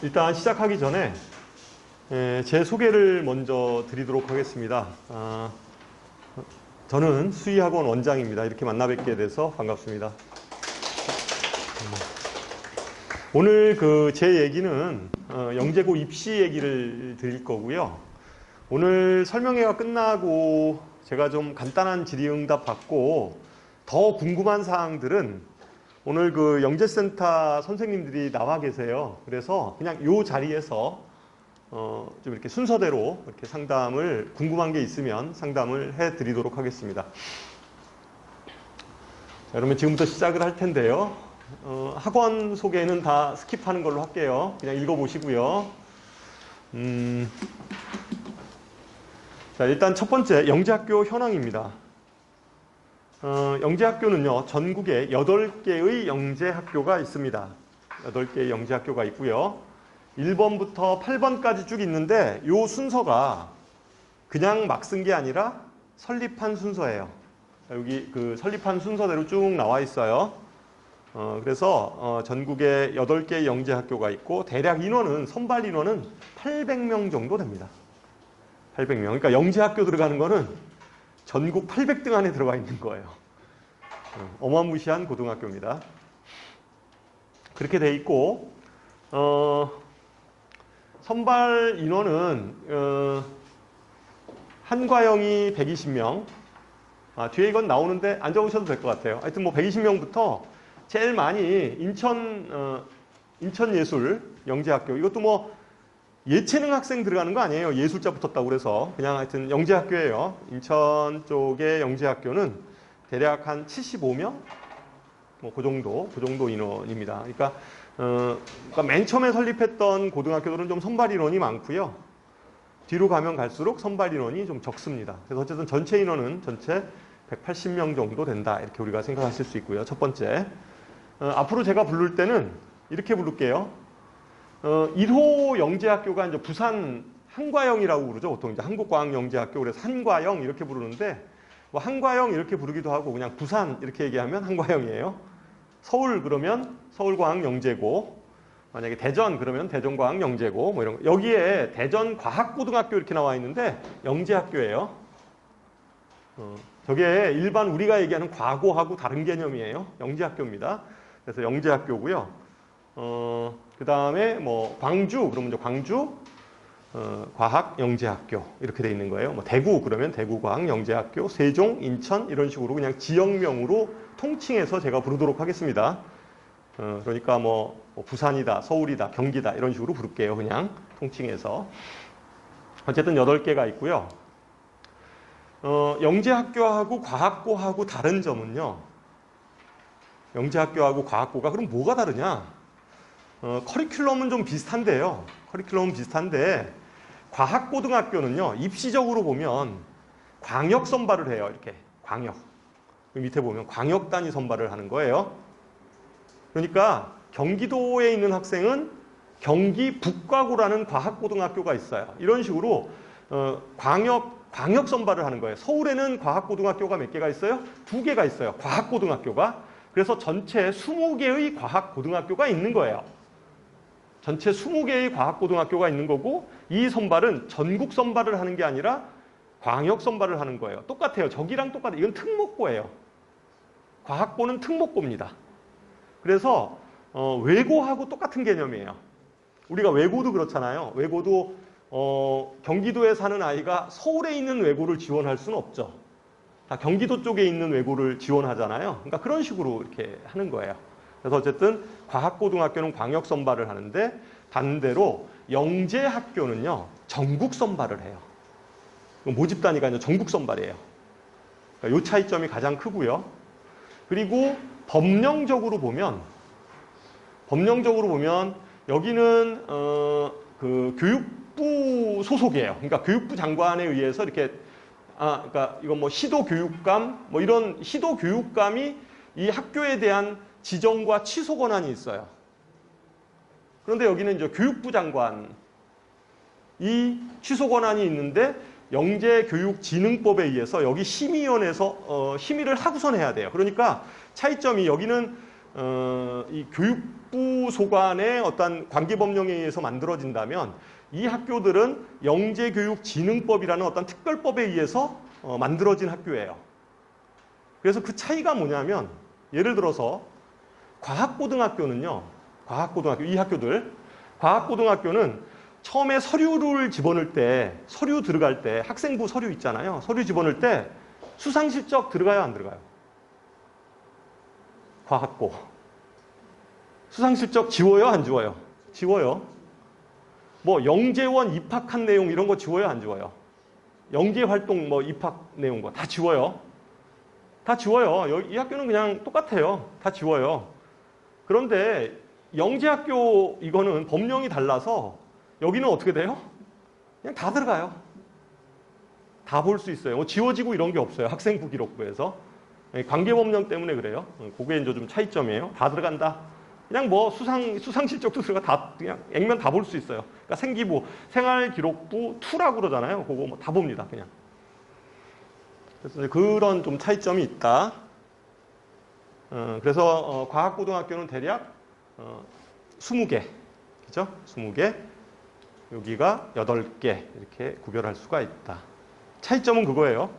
일단 시작하기 전에 제 소개를 먼저 드리도록 하겠습니다. 저는 수의학원 원장입니다. 이렇게 만나 뵙게 돼서 반갑습니다. 오늘 제 얘기는 영재고 입시 얘기를 드릴 거고요. 오늘 설명회가 끝나고 제가 좀 간단한 질의응답 받고 더 궁금한 사항들은 오늘 영재센터 선생님들이 나와 계세요. 그래서 그냥 이 자리에서 좀 이렇게 순서대로 이렇게 상담을, 궁금한 게 있으면 상담을 해 드리도록 하겠습니다. 자, 그러면 지금부터 시작을 할 텐데요. 학원 소개는 다 스킵하는 걸로 할게요. 그냥 읽어보시고요. 자, 일단 첫 번째, 영재학교 현황입니다. 영재학교는요, 전국에 8개의 영재학교가 있습니다. 8개의 영재학교가 있고요. 1번부터 8번까지 쭉 있는데 이 순서가 그냥 막 쓴 게 아니라 설립한 순서예요. 여기 설립한 순서대로 쭉 나와 있어요. 그래서 전국에 8개의 영재학교가 있고 대략 인원은, 선발 인원은 800명 정도 됩니다. 800명. 그러니까 영재학교 들어가는 거는 전국 800등 안에 들어가 있는 거예요. 어마무시한 고등학교입니다. 그렇게 돼 있고, 선발 인원은 한과영이 120명. 뒤에 이건 나오는데 안 적으셔도 될 것 같아요. 하여튼 뭐 120명부터 제일 많이 인천예술 영재학교. 이것도 뭐 예체능 학생 들어가는 거 아니에요. 예술자 붙었다고 그래서. 그냥 하여튼 영재학교예요. 인천 쪽의 영재학교는 대략 한 75명? 뭐 그 정도 인원입니다. 그러니까 맨 처음에 설립했던 고등학교들은 좀 선발 인원이 많고요. 뒤로 가면 갈수록 선발 인원이 좀 적습니다. 그래서 어쨌든 전체 인원은 전체 180명 정도 된다. 이렇게 우리가 생각하실 수 있고요. 첫 번째. 앞으로 제가 부를 때는 이렇게 부를게요. 1호 영재학교가 이제 부산 한과영이라고 부르죠. 보통 이제 한국과학영재학교, 그래서 한과영 이렇게 부르는데, 뭐 한과영 이렇게 부르기도 하고, 그냥 부산 이렇게 얘기하면 한과영이에요. 서울 그러면 서울과학영재고, 만약에 대전 그러면 대전과학영재고, 뭐 이런 거. 여기에 대전과학고등학교 이렇게 나와 있는데 영재학교예요. 저게 일반 우리가 얘기하는 과고하고 다른 개념이에요. 영재학교입니다. 그래서 영재학교고요. 그 다음에 뭐 광주 그러면 이제 광주 과학영재학교 이렇게 돼 있는 거예요. 뭐 대구 그러면 대구과학영재학교, 세종, 인천 이런 식으로 그냥 지역명으로 통칭해서 제가 부르도록 하겠습니다. 그러니까 뭐 부산이다, 서울이다, 경기다 이런 식으로 부를게요. 그냥 통칭해서. 어쨌든 8개가 있고요. 영재학교하고 과학고하고 다른 점은요. 영재학교하고 과학고가 그럼 뭐가 다르냐? 커리큘럼은 좀 비슷한데요. 커리큘럼은 비슷한데 과학고등학교는요. 입시적으로 보면 광역 선발을 해요. 이렇게 광역. 밑에 보면 광역 단위 선발을 하는 거예요. 그러니까 경기도에 있는 학생은 경기 북과고라는 과학고등학교가 있어요. 이런 식으로 광역 선발을 하는 거예요. 서울에는 과학고등학교가 몇 개가 있어요? 2개가 있어요. 과학고등학교가. 그래서 전체 20개의 과학고등학교가 있는 거예요. 전체 20개의 과학고등학교가 있는 거고, 이 선발은 전국 선발을 하는 게 아니라 광역 선발을 하는 거예요. 똑같아요. 저기랑 똑같아요. 이건 특목고예요. 과학고는 특목고입니다. 그래서 외고하고 똑같은 개념이에요. 우리가 외고도 그렇잖아요. 외고도 경기도에 사는 아이가 서울에 있는 외고를 지원할 수는 없죠. 다 경기도 쪽에 있는 외고를 지원하잖아요. 그러니까 그런 식으로 이렇게 하는 거예요. 그래서 어쨌든 과학고등학교는 광역 선발을 하는데 반대로 영재학교는요. 전국 선발을 해요. 모집 단위가 아니라 전국 선발이에요. 그러니까 이 차이점이 가장 크고요. 그리고 법령적으로 보면 여기는 교육부 소속이에요. 그러니까 교육부 장관에 의해서 이렇게 그러니까 이건 뭐 시도교육감 뭐 이런 시도교육감이 이 학교에 대한 지정과 취소 권한이 있어요. 그런데 여기는 이제 교육부 장관이 취소 권한이 있는데 영재교육진흥법에 의해서 여기 심의위원회에서 심의를 하고선 해야 돼요. 그러니까 차이점이 여기는 이 교육부 소관의 어떤 관계법령에 의해서 만들어진다면 이 학교들은 영재교육진흥법이라는 어떤 특별법에 의해서 만들어진 학교예요. 그래서 그 차이가 뭐냐면 예를 들어서 과학고등학교는요. 과학고등학교 이 학교들 과학고등학교는 처음에 서류를 집어넣을 때 서류 들어갈 때 학생부 서류 있잖아요. 서류 집어넣을 때 수상실적 들어가요 안 들어가요? 과학고 수상실적 지워요 안 지워요? 지워요. 뭐 영재원 입학한 내용 이런 거 지워요 안 지워요? 영재활동 뭐 입학 내용 거 다 지워요. 다 지워요. 이 학교는 그냥 똑같아요. 다 지워요. 그런데 영재학교 이거는 법령이 달라서 여기는 어떻게 돼요? 그냥 다 들어가요. 다 볼 수 있어요. 뭐 지워지고 이런 게 없어요. 학생부 기록부에서. 관계법령 때문에 그래요. 그게 이제 좀 차이점이에요. 다 들어간다. 그냥 뭐 수상실적도 들어가 다 그냥 액면 다 볼 수 있어요. 그러니까 생기부, 생활기록부 2라고 그러잖아요. 그거 뭐 다 봅니다. 그냥. 그래서 그런 좀 차이점이 있다. 그래서 과학고등학교는 대략 20개, 그죠? 20개. 여기가 8개 이렇게 구별할 수가 있다. 차이점은 그거예요.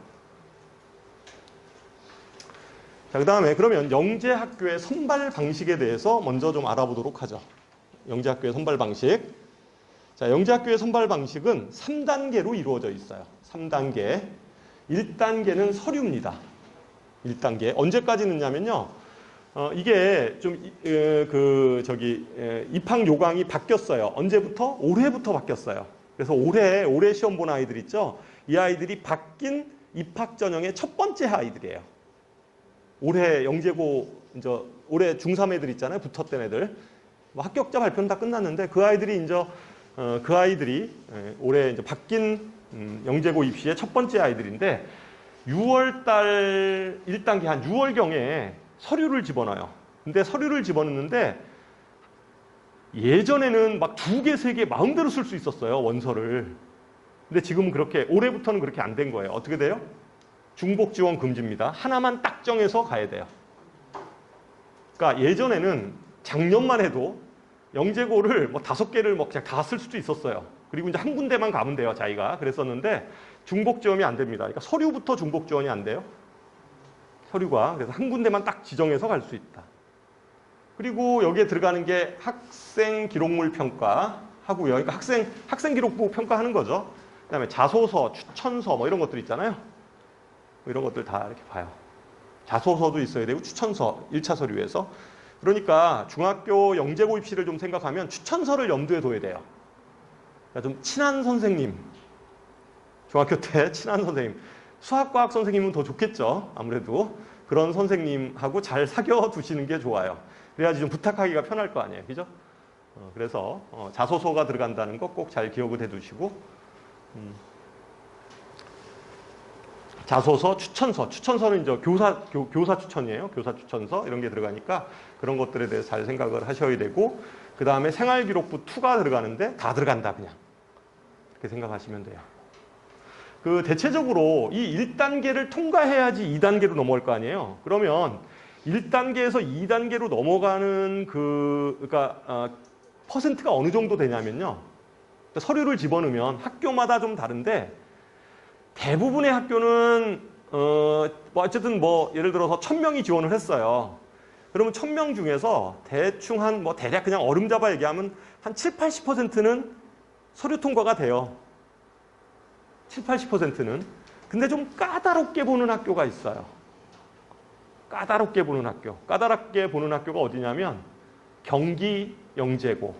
자, 그 다음에 그러면 영재학교의 선발 방식에 대해서 먼저 좀 알아보도록 하죠. 영재학교의 선발 방식. 자, 영재학교의 선발 방식은 3단계로 이루어져 있어요. 3단계. 1단계는 서류입니다. 1단계. 언제까지 넣냐면요. 이게 좀 입학 요강이 바뀌었어요. 언제부터? 올해부터 바뀌었어요. 그래서 올해 시험 본 아이들 있죠. 이 아이들이 바뀐 입학 전형의 첫 번째 아이들이에요. 올해 영재고 이제 올해 중3 애들 있잖아요. 붙었던 애들. 뭐 합격자 발표는 다 끝났는데 그 아이들이 올해 이제 바뀐 영재고 입시의 첫 번째 아이들인데 6월달 1단계 한 6월경에 서류를 집어넣어요. 근데 서류를 집어넣는데 예전에는 막 2개, 3개 마음대로 쓸 수 있었어요. 원서를. 근데 지금은 올해부터는 그렇게 안 된 거예요. 어떻게 돼요? 중복 지원 금지입니다. 하나만 딱 정해서 가야 돼요. 그러니까 예전에는 작년만 해도 영재고를 뭐 5개를 뭐 그냥 다 쓸 수도 있었어요. 그리고 이제 한 군데만 가면 돼요. 자기가. 그랬었는데 중복 지원이 안 됩니다. 그러니까 서류부터 중복 지원이 안 돼요. 서류가. 그래서 한 군데만 딱 지정해서 갈 수 있다. 그리고 여기에 들어가는 게 학생 기록물 평가 하고요. 그러니까 학생 기록부 평가하는 거죠. 그다음에 자소서, 추천서 뭐 이런 것들 있잖아요. 뭐 이런 것들 다 이렇게 봐요. 자소서도 있어야 되고 추천서 1차 서류에서. 그러니까 중학교 영재고 입시를 좀 생각하면 추천서를 염두에 둬야 돼요. 그러니까 좀 친한 선생님, 중학교 때 친한 선생님, 수학과학 선생님은 더 좋겠죠. 아무래도 그런 선생님하고 잘 사귀어 두시는 게 좋아요. 그래야지 좀 부탁하기가 편할 거 아니에요. 그죠? 그래서 자소서가 들어간다는 거 꼭 잘 기억을 해 두시고 자소서, 추천서는 이제 교사 추천이에요. 교사 추천서 이런 게 들어가니까 그런 것들에 대해서 잘 생각을 하셔야 되고 그 다음에 생활기록부 2가 들어가는데 다 들어간다 그냥 그렇게 생각하시면 돼요. 그 대체적으로 이 1단계를 통과해야지 2단계로 넘어갈 거 아니에요. 그러면 1단계에서 2단계로 넘어가는 그러니까 퍼센트가 어느 정도 되냐면요. 서류를 집어넣으면 학교마다 좀 다른데 대부분의 학교는 어쨌든 뭐 예를 들어서 1000명이 지원을 했어요. 그러면 1000명 중에서 대충 대략 그냥 얼음 잡아 얘기하면 한 7, 80%는 서류 통과가 돼요. 7, 80%는. 근데 좀 까다롭게 보는 학교가 있어요. 까다롭게 보는 학교. 까다롭게 보는 학교가 어디냐면 경기 영재고,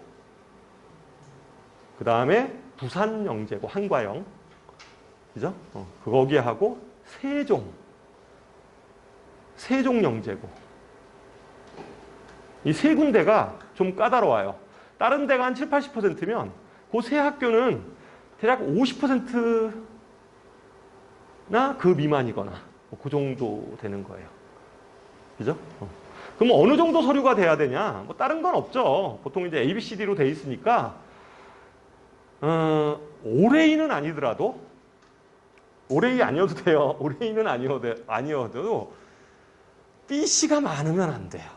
그 다음에 부산 영재고, 한과영. 그죠? 거기에 하고 세종 영재고. 이 세 군데가 좀 까다로워요. 다른 데가 한 7, 80%면 그 세 학교는 대략 50%나 그 미만이거나 그 정도 되는 거예요. 그죠? 그럼 어느 정도 서류가 돼야 되냐? 뭐 다른 건 없죠. 보통 이제 ABCD로 돼 있으니까 올해이는 아니더라도 올해이 아니어도 돼요. 올해이는 아니어도 BC가 많으면 안 돼요.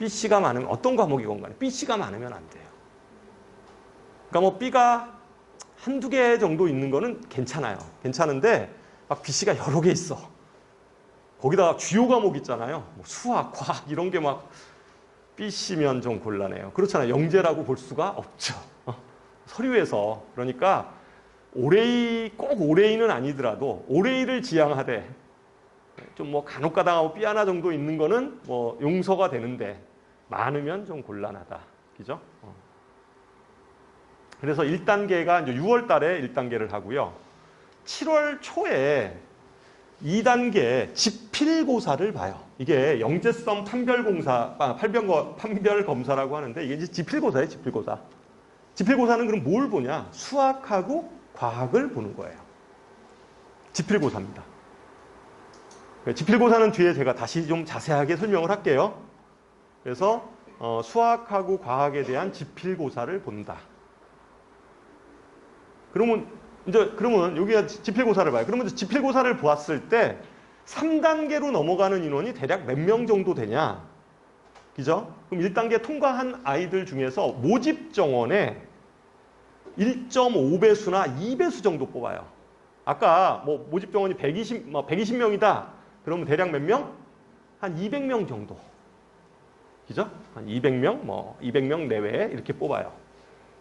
B씨가 많으면 어떤 과목이건 간에 B씨가 많으면 안 돼요. 그러니까 뭐 B가 한두 개 정도 있는 거는 괜찮아요. 괜찮은데 막 B씨가 여러 개 있어. 거기다가 주요 과목 있잖아요. 뭐 수학, 과학 이런 게 막 B씨면 좀 곤란해요. 그렇잖아요. 영재라고 볼 수가 없죠. 서류에서. 그러니까 꼭 올해이는 아니더라도 올해이를 지향하되 좀 뭐 간혹가다하고 B 하나 정도 있는 거는 뭐 용서가 되는데 많으면 좀 곤란하다. 그죠? 그래서 1단계가 이제 6월 달에 1단계를 하고요. 7월 초에 2단계 지필고사를 봐요. 이게 영재성 판별검사라고 하는데 이게 이제 지필고사예요, 지필고사. 지필고사는 그럼 뭘 보냐? 수학하고 과학을 보는 거예요. 지필고사입니다. 지필고사는 뒤에 제가 다시 좀 자세하게 설명을 할게요. 그래서 수학하고 과학에 대한 지필고사를 본다. 그러면 여기가 지필고사를 봐요. 그러면 지필고사를 보았을 때 3단계로 넘어가는 인원이 대략 몇 명 정도 되냐? 그죠? 그럼 1단계 통과한 아이들 중에서 모집 정원에 1.5배수나 2배수 정도 뽑아요. 아까 뭐 모집 정원이 120명이다. 그러면 대략 몇 명? 한 200명 정도. 그죠? 한 200명, 200명 내외에 이렇게 뽑아요.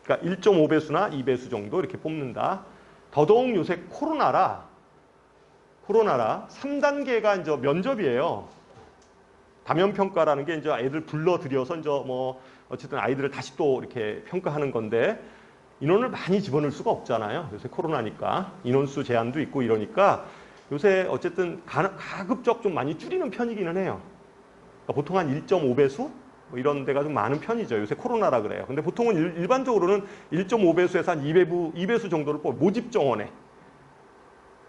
그러니까 1.5배수나 2배수 정도 이렇게 뽑는다. 더더욱 요새 코로나라 3단계가 이제 면접이에요. 다면평가라는 게 이제 애들 불러들여서 이제 뭐 어쨌든 아이들을 다시 또 이렇게 평가하는 건데 인원을 많이 집어넣을 수가 없잖아요. 요새 코로나니까 인원수 제한도 있고 이러니까 요새 어쨌든 가급적 좀 많이 줄이는 편이기는 해요. 그러니까 보통 한 1.5배수 뭐 이런 데가 좀 많은 편이죠. 요새 코로나라 그래요. 근데 보통은 일반적으로는 1.5배수에서 한 2배수 정도를 모집 정원에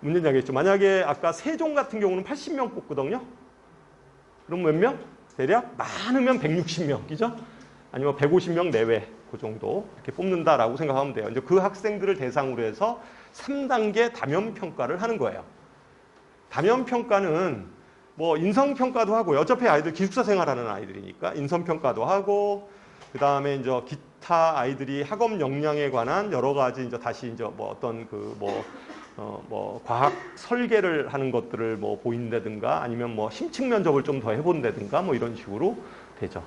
문제는 알겠죠. 만약에 아까 세종 같은 경우는 80명 뽑거든요. 그럼 몇 명? 대략 많으면 160명, 그죠? 아니면 150명 내외 그 정도 이렇게 뽑는다라고 생각하면 돼요. 이제 그 학생들을 대상으로 해서 3단계 다면평가를 하는 거예요. 다면평가는 뭐 인성평가도 하고요. 어차피 아이들 기숙사 생활하는 아이들이니까 인성평가도 하고 그 다음에 이제 기타 아이들이 학업 역량에 관한 여러 가지 이제 다시 이제 뭐 어떤 과학 설계를 하는 것들을 뭐 보인다든가 아니면 뭐 심층 면접을 좀 더 해본다든가 뭐 이런 식으로 되죠.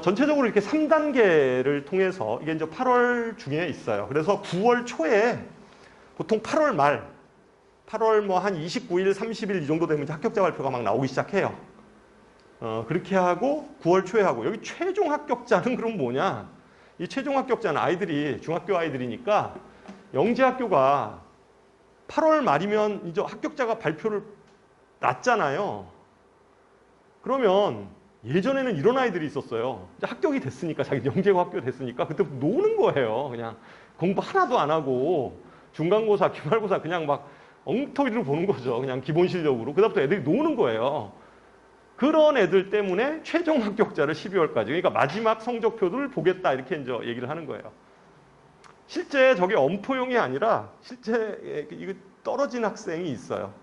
전체적으로 이렇게 3단계를 통해서 이게 이제 8월 중에 있어요. 그래서 9월 초에 보통 8월 뭐 한 29일, 30일 이 정도 되면 이제 합격자 발표가 막 나오기 시작해요. 그렇게 하고 9월 초에 하고 여기 최종 합격자는 그럼 뭐냐? 이 최종 합격자는 아이들이 중학교 아이들이니까 영재학교가 8월 말이면 이제 합격자가 발표를 났잖아요. 그러면 예전에는 이런 아이들이 있었어요. 이제 합격이 됐으니까 자기 영재고 합격 됐으니까 그때 노는 거예요. 그냥 공부 하나도 안 하고 중간고사, 기말고사 그냥 막 엉터리로 보는 거죠. 그냥 기본 실력으로. 그다음부터 애들이 노는 거예요. 그런 애들 때문에 최종 합격자를 12월까지 그러니까 마지막 성적표를 보겠다 이렇게 이제 얘기를 하는 거예요. 실제 저게 엄포용이 아니라 실제 이거 떨어진 학생이 있어요.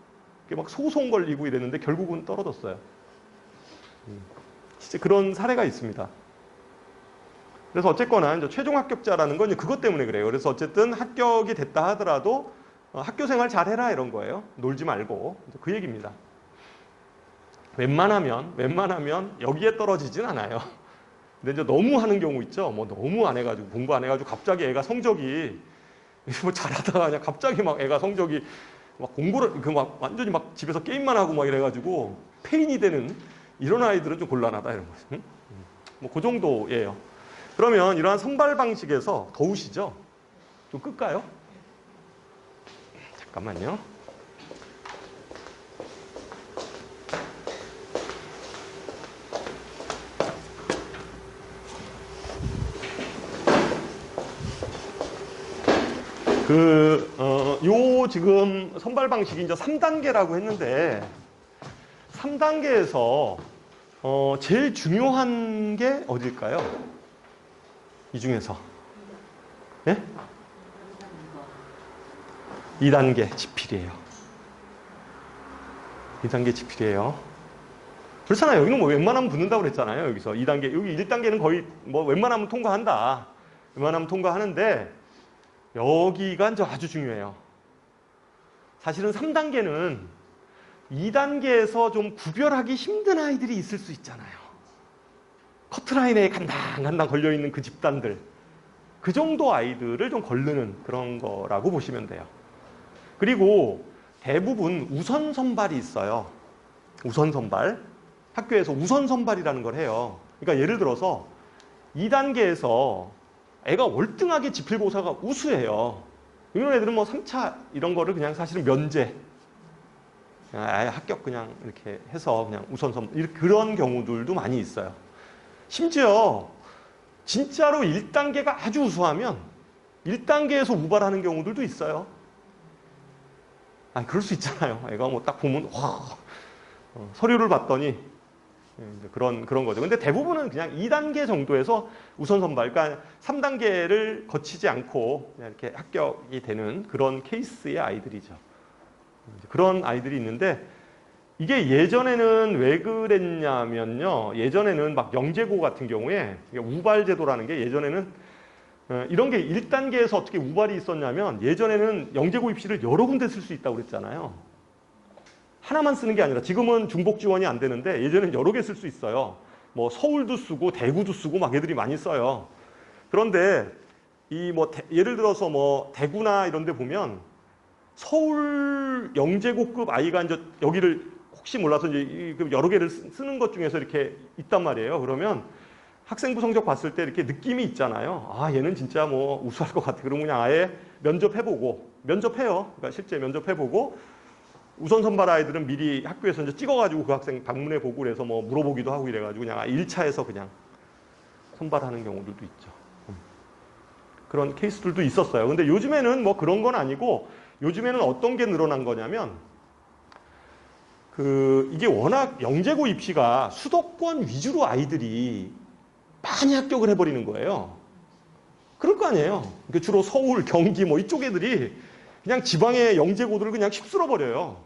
막 소송 걸리고 이랬는데 결국은 떨어졌어요. 실제 그런 사례가 있습니다. 그래서 어쨌거나 이제 최종 합격자라는 건 그것 때문에 그래요. 그래서 어쨌든 합격이 됐다 하더라도 학교 생활 잘해라 이런 거예요. 놀지 말고 그 얘기입니다. 웬만하면 여기에 떨어지진 않아요. 근데 이제 너무 하는 경우 있죠. 뭐 너무 안 해가지고 공부 안 해가지고 갑자기 애가 성적이 뭐 잘하다가 그냥 갑자기 막 애가 성적이 막 공부를 막 완전히 막 집에서 게임만 하고 막 이래가지고 페인이 되는 이런 아이들은 좀 곤란하다 이런 거죠. 뭐 그 정도예요. 그러면 이러한 선발 방식에서 더우시죠? 좀 끌까요? 잠깐만요. 요 지금 선발 방식이 이제 3단계라고 했는데 3단계에서 제일 중요한 게 어딜까요? 이 중에서. 예? 2단계 지필이에요. 2단계 지필이에요. 그렇잖아요. 여기는 뭐 웬만하면 붙는다고 그랬잖아요. 여기서 2단계, 여기 1단계는 거의 뭐 웬만하면 통과한다. 웬만하면 통과하는데 여기가 이제 아주 중요해요. 사실은 3단계는 2단계에서 좀 구별하기 힘든 아이들이 있을 수 있잖아요. 커트라인에 간당간당 걸려있는 그 집단들. 그 정도 아이들을 좀 거르는 그런 거라고 보시면 돼요. 그리고 대부분 우선 선발이 있어요. 우선 선발. 학교에서 우선 선발이라는 걸 해요. 그러니까 예를 들어서 2단계에서 애가 월등하게 지필고사가 우수해요. 이런 애들은 뭐 3차 이런 거를 그냥 사실은 면제. 그냥 아예 합격 그냥 이렇게 해서 그냥 우선 선발. 그런 경우들도 많이 있어요. 심지어 진짜로 1단계가 아주 우수하면 1단계에서 우발하는 경우들도 있어요. 아니, 그럴 수 있잖아요. 애가 뭐 딱 보면, 와, 서류를 봤더니, 그런 거죠. 근데 대부분은 그냥 2단계 정도에서 우선 선발, 그러니까 3단계를 거치지 않고 그냥 이렇게 합격이 되는 그런 케이스의 아이들이죠. 그런 아이들이 있는데, 이게 예전에는 왜 그랬냐면요. 예전에는 막 영재고 같은 경우에 우발제도라는 게 예전에는 이런 게 1단계에서 어떻게 우발이 있었냐면 예전에는 영재고 입시를 여러 군데 쓸 수 있다고 그랬잖아요. 하나만 쓰는 게 아니라 지금은 중복 지원이 안 되는데 예전에는 여러 개 쓸 수 있어요. 뭐 서울도 쓰고 대구도 쓰고 막 애들이 많이 써요. 그런데 이 뭐 예를 들어서 뭐 대구나 이런 데 보면 서울 영재고급 아이가 이제 여기를 혹시 몰라서 이제 여러 개를 쓰는 것 중에서 이렇게 있단 말이에요. 그러면 학생부 성적 봤을 때 이렇게 느낌이 있잖아요. 아, 얘는 진짜 뭐 우수할 것 같아. 그러면 그냥 아예 면접해보고, 면접해요. 그러니까 실제 면접해보고, 우선 선발 아이들은 미리 학교에서 이제 찍어가지고 그 학생 방문해보고 그래서 뭐 물어보기도 하고 이래가지고 그냥 1차에서 그냥 선발하는 경우들도 있죠. 그런 케이스들도 있었어요. 근데 요즘에는 뭐 그런 건 아니고, 요즘에는 어떤 게 늘어난 거냐면, 이게 워낙 영재고 입시가 수도권 위주로 아이들이 많이 합격을 해버리는 거예요. 그럴 거 아니에요. 그러니까 주로 서울, 경기 뭐 이쪽 애들이 그냥 지방의 영재고들을 그냥 휩쓸어 버려요.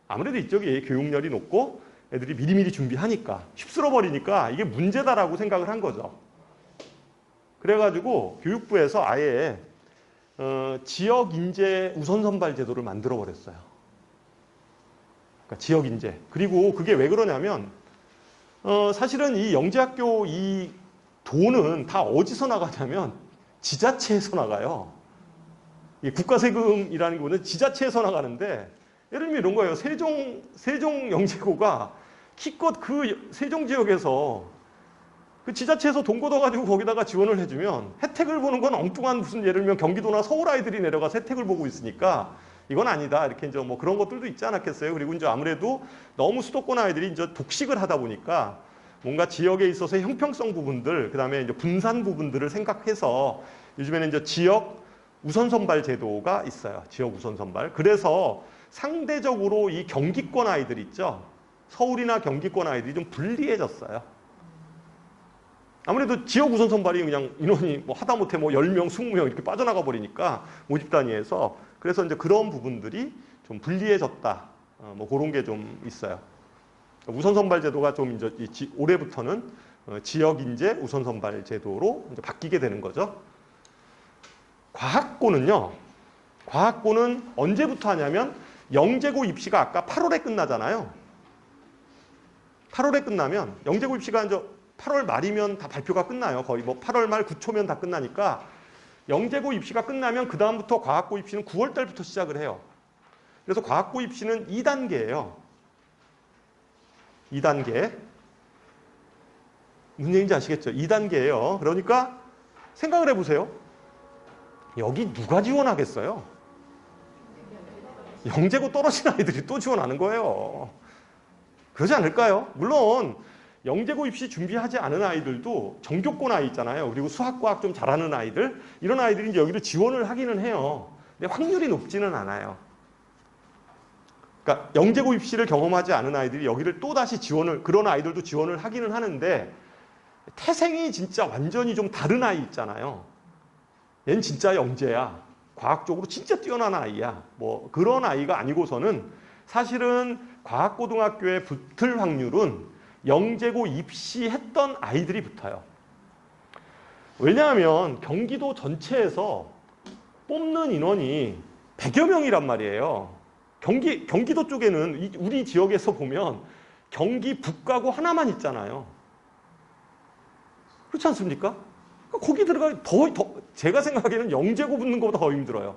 아무래도 이쪽이 교육열이 높고 애들이 미리미리 준비하니까 휩쓸어 버리니까 이게 문제다라고 생각을 한 거죠. 그래가지고 교육부에서 아예 지역 인재 우선 선발 제도를 만들어 버렸어요. 그러니까 지역 인재. 그리고 그게 왜 그러냐면 사실은 이 영재학교 이 돈은 다 어디서 나가냐면 지자체에서 나가요. 이 국가세금이라는 거는 지자체에서 나가는데 예를 들면 이런 거예요. 세종 영재고가 기껏 그 세종 지역에서 그 지자체에서 돈 걷어가지고 거기다가 지원을 해주면 혜택을 보는 건 엉뚱한 무슨 예를 들면 경기도나 서울 아이들이 내려가서 혜택을 보고 있으니까 이건 아니다. 이렇게 이제 뭐 그런 것들도 있지 않았겠어요. 그리고 이제 아무래도 너무 수도권 아이들이 이제 독식을 하다 보니까 뭔가 지역에 있어서 형평성 부분들, 그 다음에 이제 분산 부분들을 생각해서 요즘에는 이제 지역 우선 선발 제도가 있어요. 지역 우선 선발. 그래서 상대적으로 이 경기권 아이들 있죠. 서울이나 경기권 아이들이 좀 불리해졌어요. 아무래도 지역 우선 선발이 그냥 인원이 뭐 하다못해 뭐 10명, 20명 이렇게 빠져나가 버리니까 모집 단위에서 그래서 이제 그런 부분들이 좀 불리해졌다. 뭐 그런 게 좀 있어요. 우선 선발 제도가 좀 이제 올해부터는 지역 인재 우선 선발 제도로 이제 바뀌게 되는 거죠. 과학고는요. 과학고는 언제부터 하냐면 영재고 입시가 아까 8월에 끝나잖아요. 8월에 끝나면 영재고 입시가 이제 8월 말이면 다 발표가 끝나요. 거의 뭐 8월 말 9초면 다 끝나니까 영재고 입시가 끝나면 그 다음부터 과학고 입시는 9월 달부터 시작을 해요. 그래서 과학고 입시는 2단계예요. 2단계. 무슨 얘기인지 아시겠죠? 2단계예요. 그러니까 생각을 해보세요. 여기 누가 지원하겠어요? 영재고 떨어진 아이들이 또 지원하는 거예요. 그러지 않을까요? 물론 영재고 입시 준비하지 않은 아이들도 전교권 아이 있잖아요. 그리고 수학, 과학 좀 잘하는 아이들, 이런 아이들이 이제 여기를 지원을 하기는 해요. 근데 확률이 높지는 않아요. 그러니까 영재고 입시를 경험하지 않은 아이들이 여기를 또다시 그런 아이들도 지원을 하기는 하는데 태생이 진짜 완전히 좀 다른 아이 있잖아요. 얘는 진짜 영재야. 과학적으로 진짜 뛰어난 아이야. 뭐 그런 아이가 아니고서는 사실은 과학고등학교에 붙을 확률은 영재고 입시했던 아이들이 붙어요. 왜냐하면 경기도 전체에서 뽑는 인원이 100여 명이란 말이에요. 경기도 쪽에는 우리 지역에서 보면 경기 북가고 하나만 있잖아요. 그렇지 않습니까? 거기 들어가 제가 생각하기에는 영재고 붙는 것보다 더 힘들어요.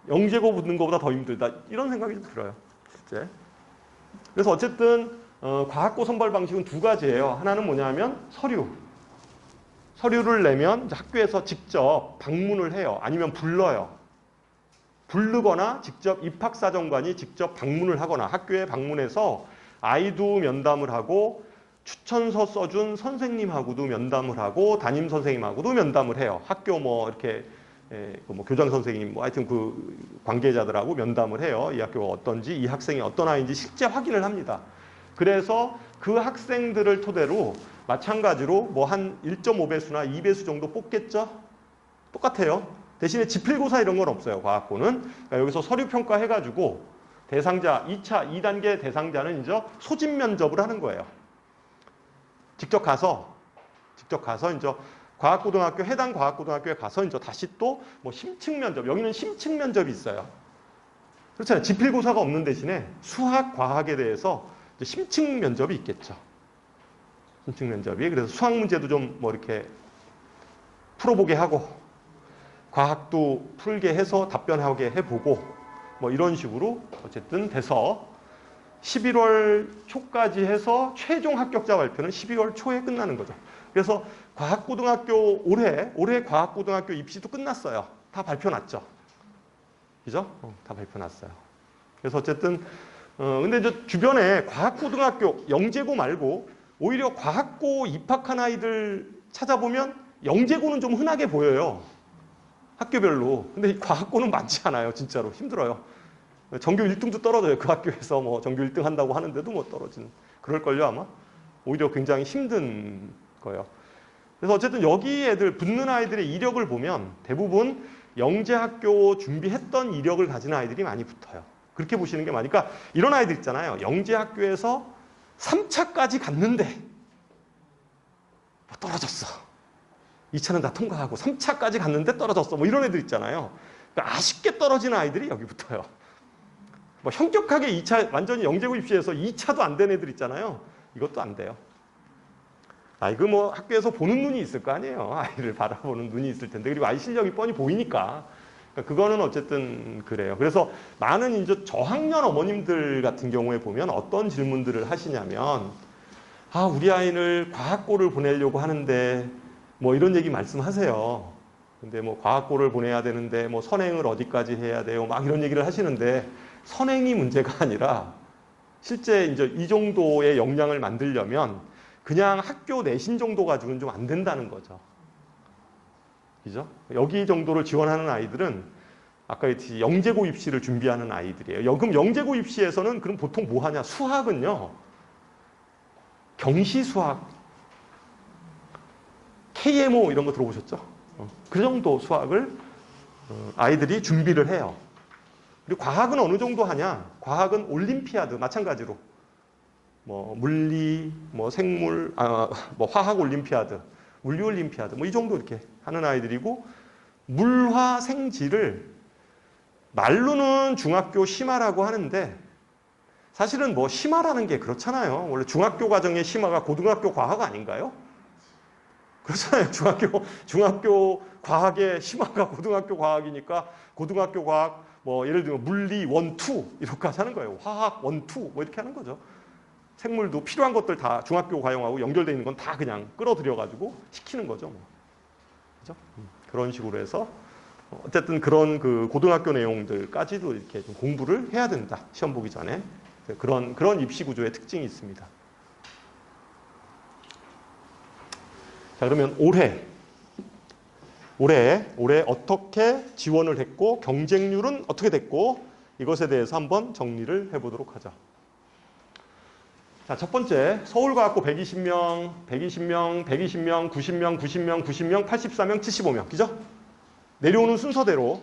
영재고 붙는 것보다 더 힘들다. 이런 생각이 좀 들어요. 실제. 그래서 어쨌든 과학고 선발 방식은 두 가지예요. 하나는 뭐냐면 서류를 내면 학교에서 직접 방문을 해요. 아니면 불러요. 부르거나 직접 입학사정관이 직접 방문을 하거나 학교에 방문해서 아이도 면담을 하고 추천서 써준 선생님하고도 면담을 하고 담임 선생님하고도 면담을 해요. 학교 뭐 이렇게 뭐 교장 선생님 뭐 하여튼 그 관계자들하고 면담을 해요. 이 학교가 어떤지, 이 학생이 어떤 아이인지 실제 확인을 합니다. 그래서 그 학생들을 토대로 마찬가지로 뭐 한 1.5배수나 2배수 정도 뽑겠죠? 똑같아요. 대신에 지필고사 이런 건 없어요. 과학고는. 그러니까 여기서 서류 평가해가지고 대상자 2차 2단계 대상자는 이제 소집 면접을 하는 거예요. 직접 가서 이제 과학고등학교 해당 과학고등학교에 가서 이제 다시 또 뭐 심층 면접, 여기는 심층 면접이 있어요. 그렇잖아요. 지필고사가 없는 대신에 수학, 과학에 대해서 이제 심층 면접이 있겠죠. 심층 면접이. 그래서 수학 문제도 좀 뭐 이렇게 풀어보게 하고 과학도 풀게 해서 답변하게 해보고 뭐 이런 식으로 어쨌든 돼서 11월 초까지 해서 최종 합격자 발표는 12월 초에 끝나는 거죠. 그래서 과학고등학교 올해 과학고등학교 입시도 끝났어요. 다 발표 났죠. 그죠? 다 발표 났어요. 그래서 어쨌든 근데 이제 주변에 과학고등학교 영재고 말고 오히려 과학고 입학한 아이들 찾아보면 영재고는 좀 흔하게 보여요. 학교별로. 근데 과학고는 많지 않아요. 진짜로 힘들어요. 전교 1등도 떨어져요. 그 학교에서 뭐 전교 1등 한다고 하는데도 뭐 떨어지는. 그럴걸요 아마. 오히려 굉장히 힘든 거예요. 그래서 어쨌든 여기 애들 붙는 아이들의 이력을 보면 대부분 영재학교 준비했던 이력을 가진 아이들이 많이 붙어요. 그렇게 보시는 게 맞으니까 이런 아이들 있잖아요. 영재학교에서 3차까지 갔는데 뭐 떨어졌어. 2차는 다 통과하고 3차까지 갔는데 떨어졌어. 뭐 이런 애들 있잖아요. 그러니까 아쉽게 떨어지는 아이들이 여기 붙어요. 뭐 현격하게 2차 완전히 영재고 입시에서 2차도 안 된 애들 있잖아요. 이것도 안 돼요. 이거 뭐 학교에서 보는 눈이 있을 거 아니에요. 아이를 바라보는 눈이 있을 텐데. 그리고 아이 실력이 뻔히 보이니까. 그러니까 그거는 어쨌든 그래요. 그래서 많은 이제 저학년 어머님들 같은 경우에 보면 어떤 질문들을 하시냐면 우리 아이를 과학고를 보내려고 하는데 뭐 이런 얘기 말씀하세요. 근데 뭐 과학고를 보내야 되는데 뭐 선행을 어디까지 해야 돼요? 막 이런 얘기를 하시는데 선행이 문제가 아니라 실제 이제 이 정도의 역량을 만들려면 그냥 학교 내신 정도 가지고는 좀 안 된다는 거죠. 그죠? 여기 정도를 지원하는 아이들은 아까 얘기했듯이 영재고 입시를 준비하는 아이들이에요. 그럼 영재고 입시에서는 그럼 보통 뭐 하냐? 수학은요. 경시 수학, KMO 이런 거 들어보셨죠? 그 정도 수학을 아이들이 준비를 해요. 그리고 과학은 어느 정도 하냐? 과학은 올림피아드 마찬가지로 뭐 물리, 뭐 생물, 뭐 화학 올림피아드, 물리 올림피아드 뭐 이 정도 이렇게 하는 아이들이고 물화 생지를 말로는 중학교 심화라고 하는데 사실은 뭐 심화라는 게 그렇잖아요. 원래 중학교 과정의 심화가 고등학교 과학 아닌가요? 그렇잖아요. 중학교 과학의 심화가 고등학교 과학이니까 고등학교 과학 뭐 예를 들면 물리 1, 2 이렇게까지 하는 거예요. 화학 1, 2 뭐 이렇게 하는 거죠. 생물도 필요한 것들 다 중학교 과정하고 연결되어 있는 건 다 그냥 끌어들여 가지고 시키는 거죠. 뭐. 그죠? 그런 식으로 해서 어쨌든 그런 그 고등학교 내용들까지도 이렇게 좀 공부를 해야 된다. 시험 보기 전에. 그런 입시 구조의 특징이 있습니다. 자, 그러면 올해 어떻게 지원을 했고 경쟁률은 어떻게 됐고 이것에 대해서 한번 정리를 해보도록 하죠. 자, 첫 번째 서울과학고 120명, 120명, 120명, 90명, 90명, 90명, 84명, 75명. 그죠? 내려오는 순서대로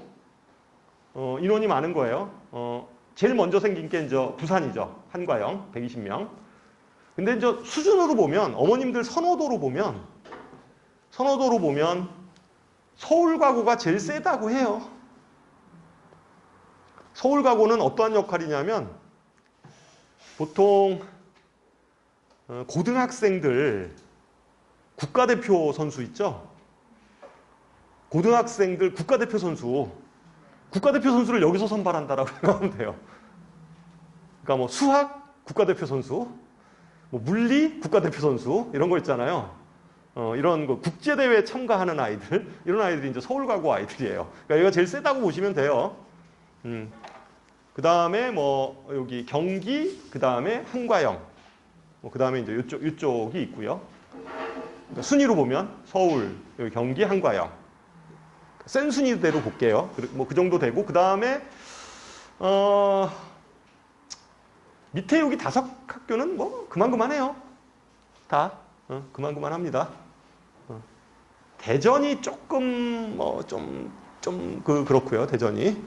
인원이 많은 거예요. 제일 먼저 생긴 게 이제 부산이죠. 한과영 120명. 근데 이제 수준으로 보면, 어머님들 선호도로 보면 서울가고가 제일 세다고 해요. 서울가고는 어떠한 역할이냐면 보통 고등학생들 국가대표 선수 있죠? 고등학생들 국가대표 선수를 여기서 선발한다라고 생각하면 돼요. 그러니까 뭐 수학 국가대표 선수, 뭐 물리 국가대표 선수 이런 거 있잖아요. 이런 거 국제대회에 참가하는 아이들, 이런 아이들이 이제 서울가고 아이들이에요. 그러니까 얘가 제일 세다고 보시면 돼요. 그 다음에 뭐 여기 경기, 그 다음에 한과영, 그 다음에 이제 이쪽이 있고요. 그러니까 순위로 보면 서울, 여기 경기, 한과영. 센 순위대로 볼게요. 뭐 그 정도 되고, 그 다음에 밑에 여기 5학교는 뭐 그만해요. 다 그만합니다. 대전이 조금 뭐 좀 그렇고요. 대전이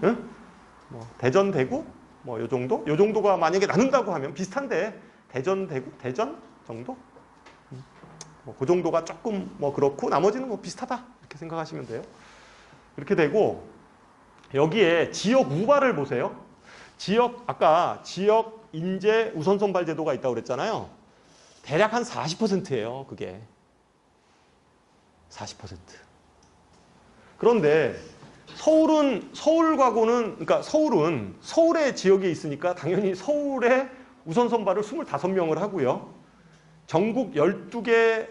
뭐 대전 대구 뭐 요 정도가 만약에 나눈다고 하면 비슷한데 대전 대구 대전 정도 뭐 그 정도가 조금 뭐 그렇고 나머지는 뭐 비슷하다 이렇게 생각하시면 돼요. 이렇게 되고 여기에 지역 우발을 보세요. 아까 지역 인재 우선 선발 제도가 있다고 그랬잖아요. 대략 한 40%예요. 그게 40%. 그런데 서울과고는 그러니까 서울은 서울의 지역에 있으니까 당연히 서울에 우선 선발을 25명을 하고요. 전국 12개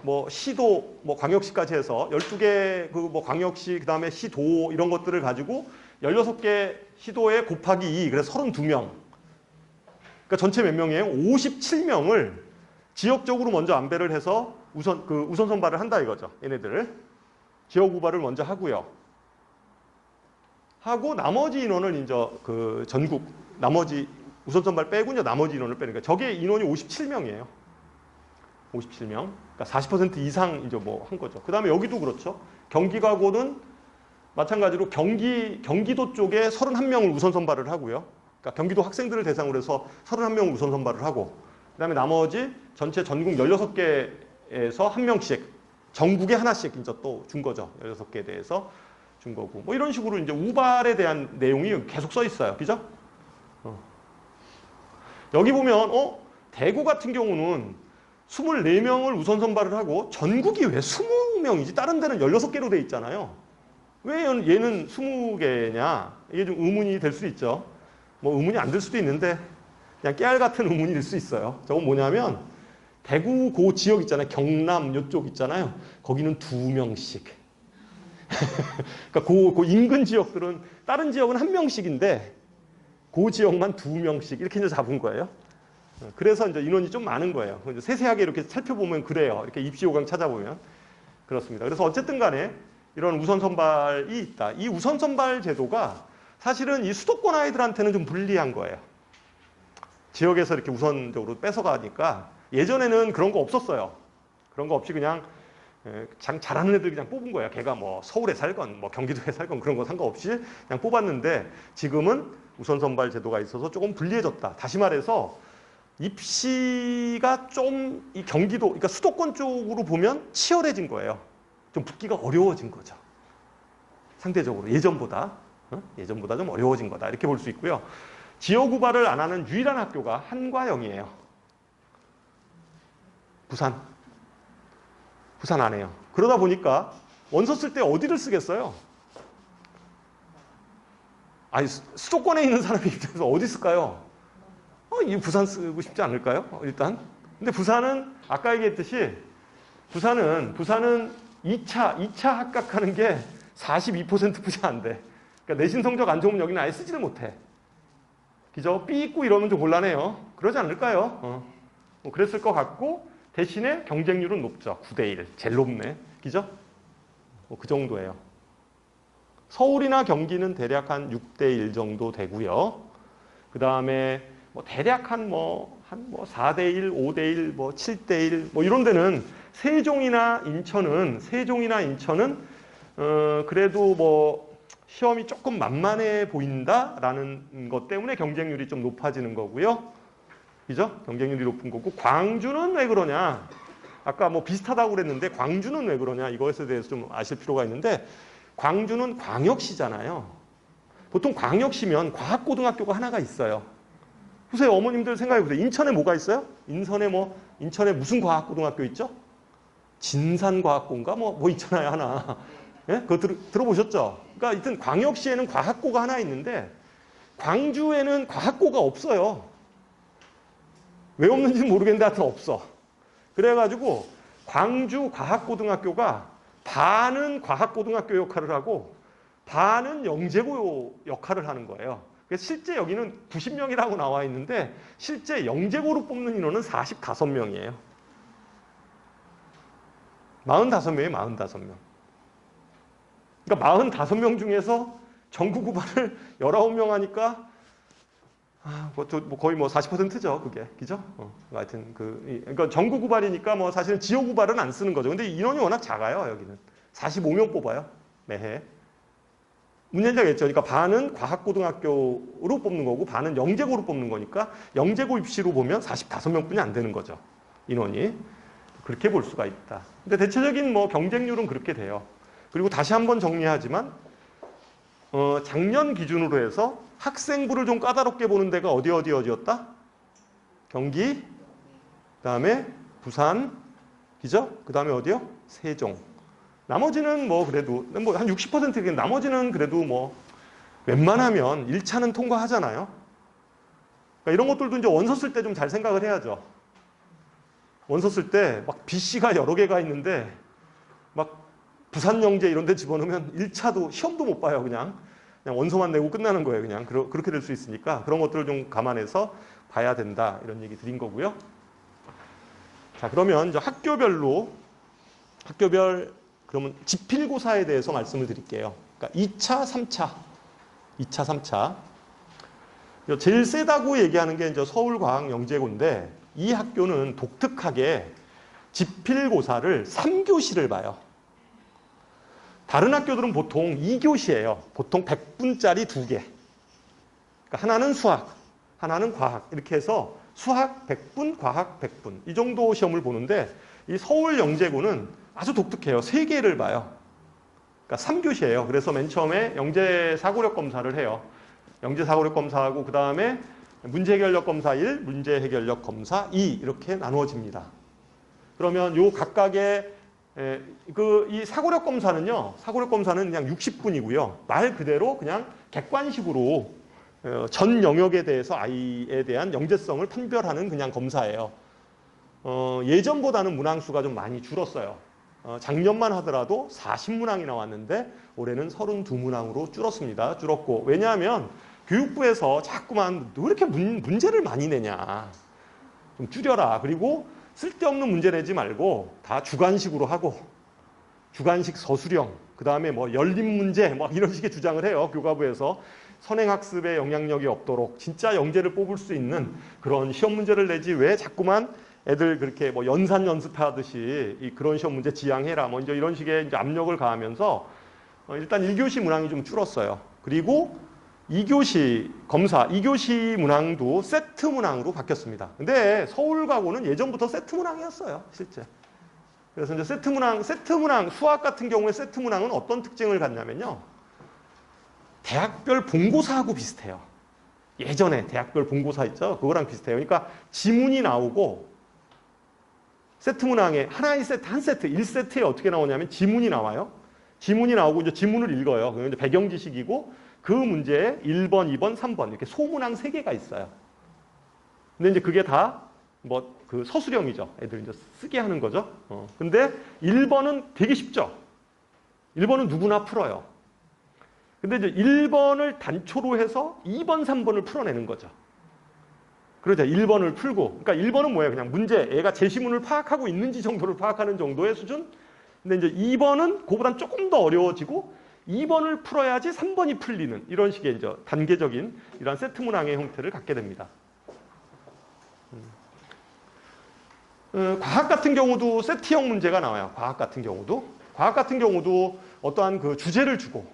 뭐 시도 뭐 광역시까지 해서 12개 그 뭐 광역시 그다음에 시도 이런 것들을 가지고 16개 시도에 곱하기 2 그래서 32명. 그러니까 전체 몇 명이에요? 57명을 지역적으로 먼저 안배를 해서 우선 선발을 한다 이거죠. 얘네들을 지역 우발을 먼저 하고요. 하고 나머지 인원을 이제 그 전국 나머지 우선 선발 빼고 이제 나머지 인원을 빼니까 저게 인원이 57명이에요. 57명. 그러니까 40% 이상 이제 뭐 한 거죠. 그다음에 여기도 그렇죠. 경기가고는 마찬가지로 경기도 쪽에 31명을 우선 선발을 하고요. 그러니까 경기도 학생들을 대상으로 해서 31명을 우선 선발을 하고 그다음에 나머지 전체 전국 16개에서 한 명씩 전국에 하나씩 이제 또 준 거죠. 16개에 대해서 준 거고. 뭐 이런 식으로 이제 우발에 대한 내용이 계속 써 있어요. 그죠? 여기 보면 대구 같은 경우는 24명을 우선 선발을 하고 전국이 왜 20명이지? 다른 데는 16개로 돼 있잖아요. 왜 얘는 20개냐? 이게 좀 의문이 될 수 있죠. 뭐 의문이 안 될 수도 있는데 그냥 깨알 같은 의문이 될 수 있어요. 저건 뭐냐면 대구 그 지역 있잖아요. 경남 이쪽 있잖아요. 거기는 2명씩. 그러니까 그 인근 지역들은 다른 지역은 1명씩인데 그 지역만 2명씩 이렇게 이제 잡은 거예요. 그래서 이제 인원이 좀 많은 거예요. 세세하게 이렇게 살펴보면 그래요. 이렇게 입시 요강 찾아보면 그렇습니다. 그래서 어쨌든 간에 이런 우선 선발이 있다. 이 우선 선발 제도가 사실은 이 수도권 아이들한테는 좀 불리한 거예요. 지역에서 이렇게 우선적으로 뺏어가니까 예전에는 그런 거 없었어요. 그런 거 없이 그냥 잘하는 애들 그냥 뽑은 거예요. 걔가 뭐 서울에 살건 뭐 경기도에 살건 그런 거 상관없이 그냥 뽑았는데 지금은 우선 선발 제도가 있어서 조금 불리해졌다. 다시 말해서 입시가 좀 이 경기도 그러니까 수도권 쪽으로 보면 치열해진 거예요. 좀 붙기가 어려워진 거죠. 상대적으로 예전보다 좀 어려워진 거다. 이렇게 볼 수 있고요. 지역 우발을 안 하는 유일한 학교가 한과영이에요. 부산 안 해요. 그러다 보니까 원서 쓸 때 어디를 쓰겠어요? 아니 수도권에 있는 사람의 입장에서 어디 쓸까요? 이 부산 쓰고 싶지 않을까요? 일단. 근데 부산은 아까 얘기했듯이 부산은 2차 합격하는 게 42%뿐이 안 돼. 그러니까 내신 성적 안 좋으면 여기는 아예 쓰지를 못해. 그죠? 삐 있고 이러면 좀 곤란해요. 그러지 않을까요? 뭐 그랬을 것 같고 대신에 경쟁률은 높죠. 9대1. 제일 높네. 그죠? 뭐 그 정도예요. 서울이나 경기는 대략 한 6대1 정도 되고요. 그 다음에 뭐 대략 한 4대1, 5대1, 뭐 7대1 뭐 이런 데는 세종이나 인천은 그래도 뭐 시험이 조금 만만해 보인다라는 것 때문에 경쟁률이 좀 높아지는 거고요. 그죠? 경쟁률이 높은 거고. 광주는 왜 그러냐? 아까 뭐 비슷하다고 그랬는데 광주는 왜 그러냐? 이것에 대해서 좀 아실 필요가 있는데 광주는 광역시잖아요. 보통 광역시면 과학고등학교가 하나가 있어요. 보세요. 어머님들 생각해 보세요. 인천에 뭐가 있어요? 인천에 무슨 과학고등학교 있죠? 진산과학고인가? 뭐 있잖아요. 하나. 예? 그거 들어보셨죠? 그러니까 하여튼 광역시에는 과학고가 하나 있는데 광주에는 과학고가 없어요. 왜 없는지는 모르겠는데 하여튼 없어. 그래가지고 광주 과학고등학교가 반은 과학고등학교 역할을 하고 반은 영재고 역할을 하는 거예요. 그래서 실제 여기는 90명이라고 나와 있는데 실제 영재고로 뽑는 인원은 45명이에요. 45명이에요. 45명. 그러니까 45명 중에서 전국 후반을 19명 하니까 그것도 뭐 거의 뭐 40%죠, 그게. 그죠? 하여튼 그러니까 전국 후발이니까 뭐 사실은 지역 후발은 안 쓰는 거죠. 근데 인원이 워낙 작아요, 여기는. 45명 뽑아요, 매해. 문제가 있죠. 그러니까 반은 과학고등학교로 뽑는 거고 반은 영재고로 뽑는 거니까 영재고 입시로 보면 45명뿐이 안 되는 거죠, 인원이. 그렇게 볼 수가 있다. 근데 대체적인 뭐 경쟁률은 그렇게 돼요. 그리고 다시 한번 정리하지만 작년 기준으로 해서 학생부를 좀 까다롭게 보는 데가 어디였다? 경기, 그다음에 부산, 그죠? 그다음에 어디요? 세종. 나머지는 뭐 그래도 뭐 한 60%, 나머지는 그래도 뭐 웬만하면 1차는 통과하잖아요. 그러니까 이런 것들도 이제 원서 쓸 때 좀 잘 생각을 해야죠. 원서 쓸 때 막 BC가 여러 개가 있는데 막 부산 영재 이런 데 집어넣으면 1차도 시험도 못 봐요. 그냥 원서만 내고 끝나는 거예요. 그냥 그렇게 될 수 있으니까 그런 것들을 좀 감안해서 봐야 된다. 이런 얘기 드린 거고요. 자, 그러면 이제 학교별 그러면 지필고사에 대해서 말씀을 드릴게요. 그러니까 2차, 3차. 제일 세다고 얘기하는 게 이제 서울과학영재고인데 이 학교는 독특하게 지필고사를 3교시를 봐요. 다른 학교들은 보통 2교시예요. 보통 100분짜리 2개. 그러니까 하나는 수학, 하나는 과학. 이렇게 해서 수학 100분, 과학 100분. 이 정도 시험을 보는데 이 서울영재고는 아주 독특해요. 3개를 봐요. 그러니까 3교시예요. 그래서 맨 처음에 영재사고력 검사를 해요. 영재사고력 검사하고 그 다음에 문제해결력 검사 1, 문제해결력 검사 2 이렇게 나누어집니다. 그러면 요 각각의 이 사고력 검사는 그냥 60분이고요. 말 그대로 그냥 객관식으로 전 영역에 대해서 아이에 대한 영재성을 판별하는 그냥 검사예요. 예전보다는 문항수가 좀 많이 줄었어요. 작년만 하더라도 40문항이 나왔는데 올해는 32문항으로 줄었고 왜냐하면 교육부에서 자꾸만 왜 이렇게 문제를 많이 내냐. 좀 줄여라. 그리고 쓸데없는 문제 내지 말고 다 주관식으로 하고 주관식 서술형 그 다음에 뭐 열린 문제 막 이런 식의 주장을 해요. 교과부에서 선행학습에 영향력이 없도록 진짜 영재를 뽑을 수 있는 그런 시험 문제를 내지 왜 자꾸만 애들 그렇게 뭐 연산 연습하듯이 그런 시험 문제 지향해라 뭐 이제 이런 식의 이제 압력을 가하면서 일단 1교시 문항이 좀 줄었어요. 그리고 2교시 검사, 2교시 문항도 세트 문항으로 바뀌었습니다. 근데 서울과고는 예전부터 세트 문항이었어요, 실제. 그래서 이제 세트 문항, 수학 같은 경우에 세트 문항은 어떤 특징을 갖냐면요. 대학별 본고사하고 비슷해요. 예전에 대학별 본고사 있죠? 그거랑 비슷해요. 그러니까 지문이 나오고 세트 문항에 하나의 세트, 한 세트, 1세트에 어떻게 나오냐면 지문이 나와요. 지문이 나오고 이제 지문을 읽어요. 그게 이제 배경 지식이고 그 문제에 1번, 2번, 3번 이렇게 소문항 3개가 있어요. 근데 이제 그게 다 뭐 그 서술형이죠. 애들 이제 쓰게 하는 거죠. 근데 1번은 되게 쉽죠. 1번은 누구나 풀어요. 근데 이제 1번을 단초로 해서 2번, 3번을 풀어내는 거죠. 그러죠. 1번을 풀고. 그러니까 1번은 뭐예요? 그냥 문제, 얘가 제시문을 파악하고 있는지 정도를 파악하는 정도의 수준. 근데 이제 2번은 그거보단 조금 더 어려워지고 2번을 풀어야지 3번이 풀리는 이런 식의 이제 단계적인 이런 세트 문항의 형태를 갖게 됩니다. 과학 같은 경우도 세트형 문제가 나와요. 과학 같은 경우도 어떠한 그 주제를 주고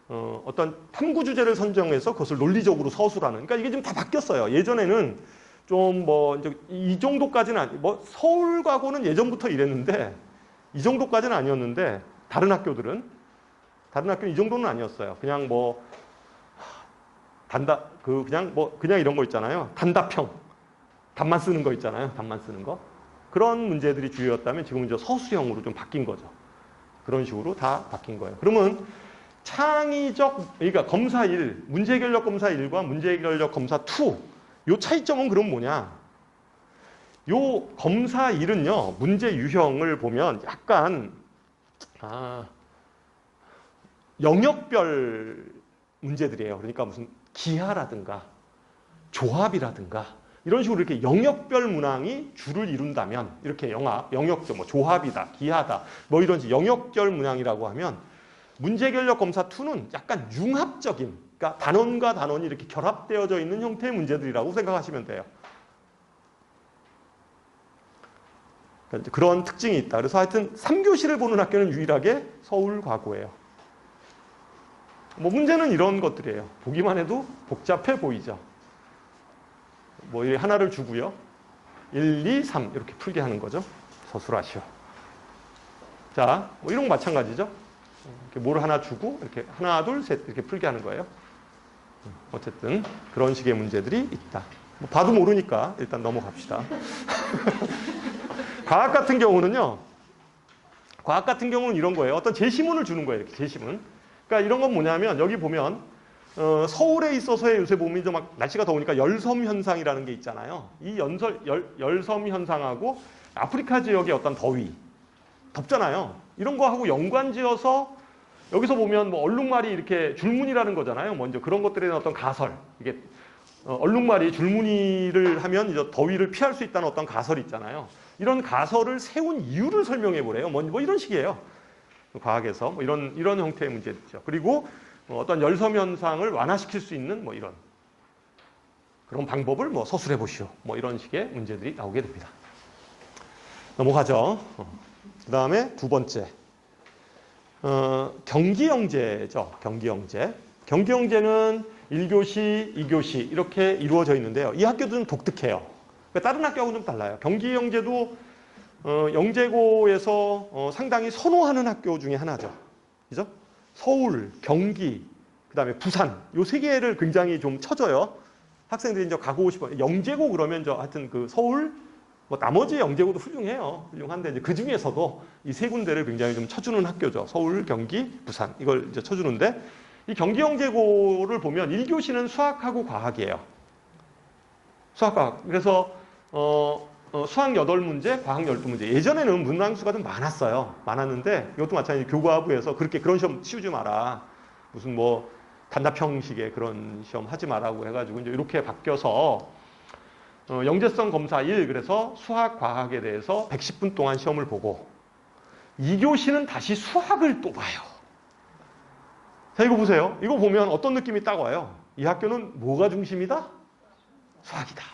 어떤 탐구 주제를 선정해서 그것을 논리적으로 서술하는. 그러니까 이게 지금 다 바뀌었어요. 예전에는 좀 뭐 이제 이 정도까지는 뭐 서울과고는 예전부터 이랬는데 이 정도까지는 아니었는데 다른 학교는 이 정도는 아니었어요. 그냥 뭐 그냥 이런 거 있잖아요. 단답형. 답만 쓰는 거 있잖아요. 답만 쓰는 거. 그런 문제들이 주요였다면 지금은 이제 서술형으로 좀 바뀐 거죠. 그런 식으로 다 바뀐 거예요. 그러면 그러니까 검사 1, 문제 해결력 검사 1과 문제 해결력 검사 2, 요 차이점은 그럼 뭐냐? 요 검사 1은요, 문제 유형을 보면 약간, 영역별 문제들이에요. 그러니까 무슨 기하라든가 조합이라든가 이런 식으로 이렇게 영역별 문항이 주를 이룬다면 이렇게 영역적 뭐 조합이다, 기하다 뭐 이런 영역별 문항이라고 하면 문제 해결력 검사 2는 약간 융합적인 그러니까 단원과 단원이 이렇게 결합되어져 있는 형태의 문제들이라고 생각하시면 돼요. 그러니까 그런 특징이 있다. 그래서 하여튼 3교시를 보는 학교는 유일하게 서울과고예요. 뭐 문제는 이런 것들이에요. 보기만 해도 복잡해 보이죠. 뭐 하나를 주고요. 1, 2, 3 이렇게 풀게 하는 거죠. 서술하시오. 자, 뭐 이런 거 마찬가지죠. 이렇게 뭘 하나 주고 이렇게 하나, 둘, 셋 이렇게 풀게 하는 거예요. 어쨌든 그런 식의 문제들이 있다. 뭐 봐도 모르니까 일단 넘어갑시다. 과학 같은 경우는 이런 거예요. 어떤 제시문을 주는 거예요. 이렇게 제시문. 그러니까 이런 건 뭐냐면 여기 보면 서울에 있어서의 요새 보면 좀 막 날씨가 더우니까 열섬 현상이라는 게 있잖아요. 이 열섬 현상하고 아프리카 지역의 어떤 더위, 덥잖아요. 이런 거하고 연관지어서 여기서 보면 뭐 얼룩말이 이렇게 줄무늬라는 거잖아요. 먼저 그런 것들에 대한 어떤 가설. 이게 얼룩말이 줄무늬를 하면 이제 더위를 피할 수 있다는 어떤 가설이 있잖아요. 이런 가설을 세운 이유를 설명해 보래요. 뭐 이런 식이에요. 과학에서 뭐 이런 형태의 문제들이죠. 그리고 어떤 열섬 현상을 완화시킬 수 있는 뭐 이런 그런 방법을 뭐 서술해 보시오. 뭐 이런 식의 문제들이 나오게 됩니다. 넘어가죠. 그다음에 두 번째. 경기영재죠. 경기영재. 경기영재는 1교시, 2교시 이렇게 이루어져 있는데요. 이 학교도 좀 독특해요. 그러니까 다른 학교하고는 좀 달라요. 경기영재도 영재고에서 상당히 선호하는 학교 중에 하나죠. 그죠? 서울, 경기, 그다음에 부산 요 세 개를 굉장히 좀 쳐줘요. 학생들이 이제 가고 싶어. 영재고 그러면 하여튼 그 서울 뭐 나머지 영재고도 훌륭한데 이제 그 중에서도 이 세 군데를 굉장히 좀 쳐주는 학교죠. 서울, 경기, 부산 이걸 이제 쳐주는데 이 경기영재고를 보면 1교시는 수학하고 과학이에요. 수학과학. 그래서 수학 8문제, 과학 12문제. 예전에는 문항수가 좀 많았는데 이것도 마찬가지로 교과부에서 그런 시험 치우지 마라. 무슨 뭐 단답형식의 그런 시험 하지 마라고 해가지고 이제 이렇게 바뀌어서 영재성 검사 1 그래서 수학, 과학에 대해서 110분 동안 시험을 보고 2교시는 다시 수학을 또 봐요. 자, 이거 보세요. 이거 보면 어떤 느낌이 딱 와요. 이 학교는 뭐가 중심이다? 수학이다.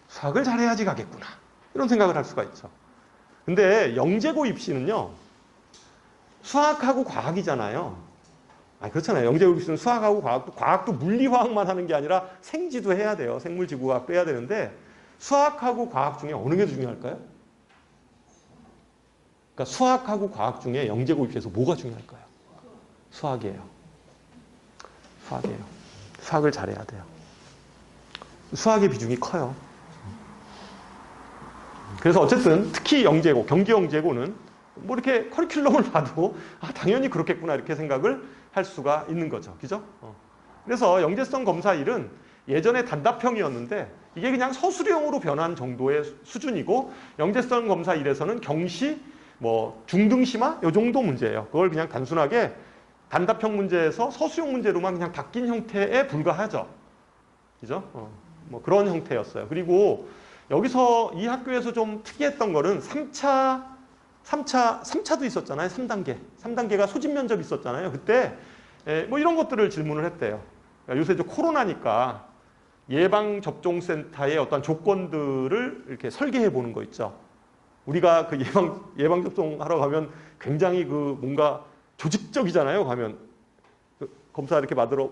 수학을 잘해야지 가겠구나. 이런 생각을 할 수가 있죠. 근데 영재고 입시는요. 수학하고 과학이잖아요. 그렇잖아요. 영재고 입시는 수학하고 과학도 물리화학만 하는 게 아니라 생지도 해야 돼요. 생물지구과학도 해야 되는데 수학하고 과학 중에 어느 게 중요할까요? 그러니까 수학하고 과학 중에 영재고 입시에서 뭐가 중요할까요? 수학이에요. 수학을 잘해야 돼요. 수학의 비중이 커요. 그래서 어쨌든 특히 영재고, 경기 영재고는 뭐 이렇게 커리큘럼을 봐도 당연히 그렇겠구나 이렇게 생각을 할 수가 있는 거죠. 그죠? 그래서 영재성 검사 1은 예전에 단답형이었는데 이게 그냥 서술형으로 변한 정도의 수준이고 영재성 검사 1에서는 경시, 뭐 중등심화 요 정도 문제예요. 그걸 그냥 단순하게 단답형 문제에서 서술형 문제로만 그냥 바뀐 형태에 불과하죠. 그죠? 뭐 그런 형태였어요. 그리고 여기서 이 학교에서 좀 특이했던 거는 3차도 있었잖아요. 3단계가 소집 면접 있었잖아요. 그때 뭐 이런 것들을 질문을 했대요. 그러니까 요새 이제 코로나니까 예방접종센터의 어떤 조건들을 이렇게 설계해 보는 거 있죠. 우리가 그 예방접종하러 가면 굉장히 그 뭔가 조직적이잖아요. 가면 검사 이렇게 받으러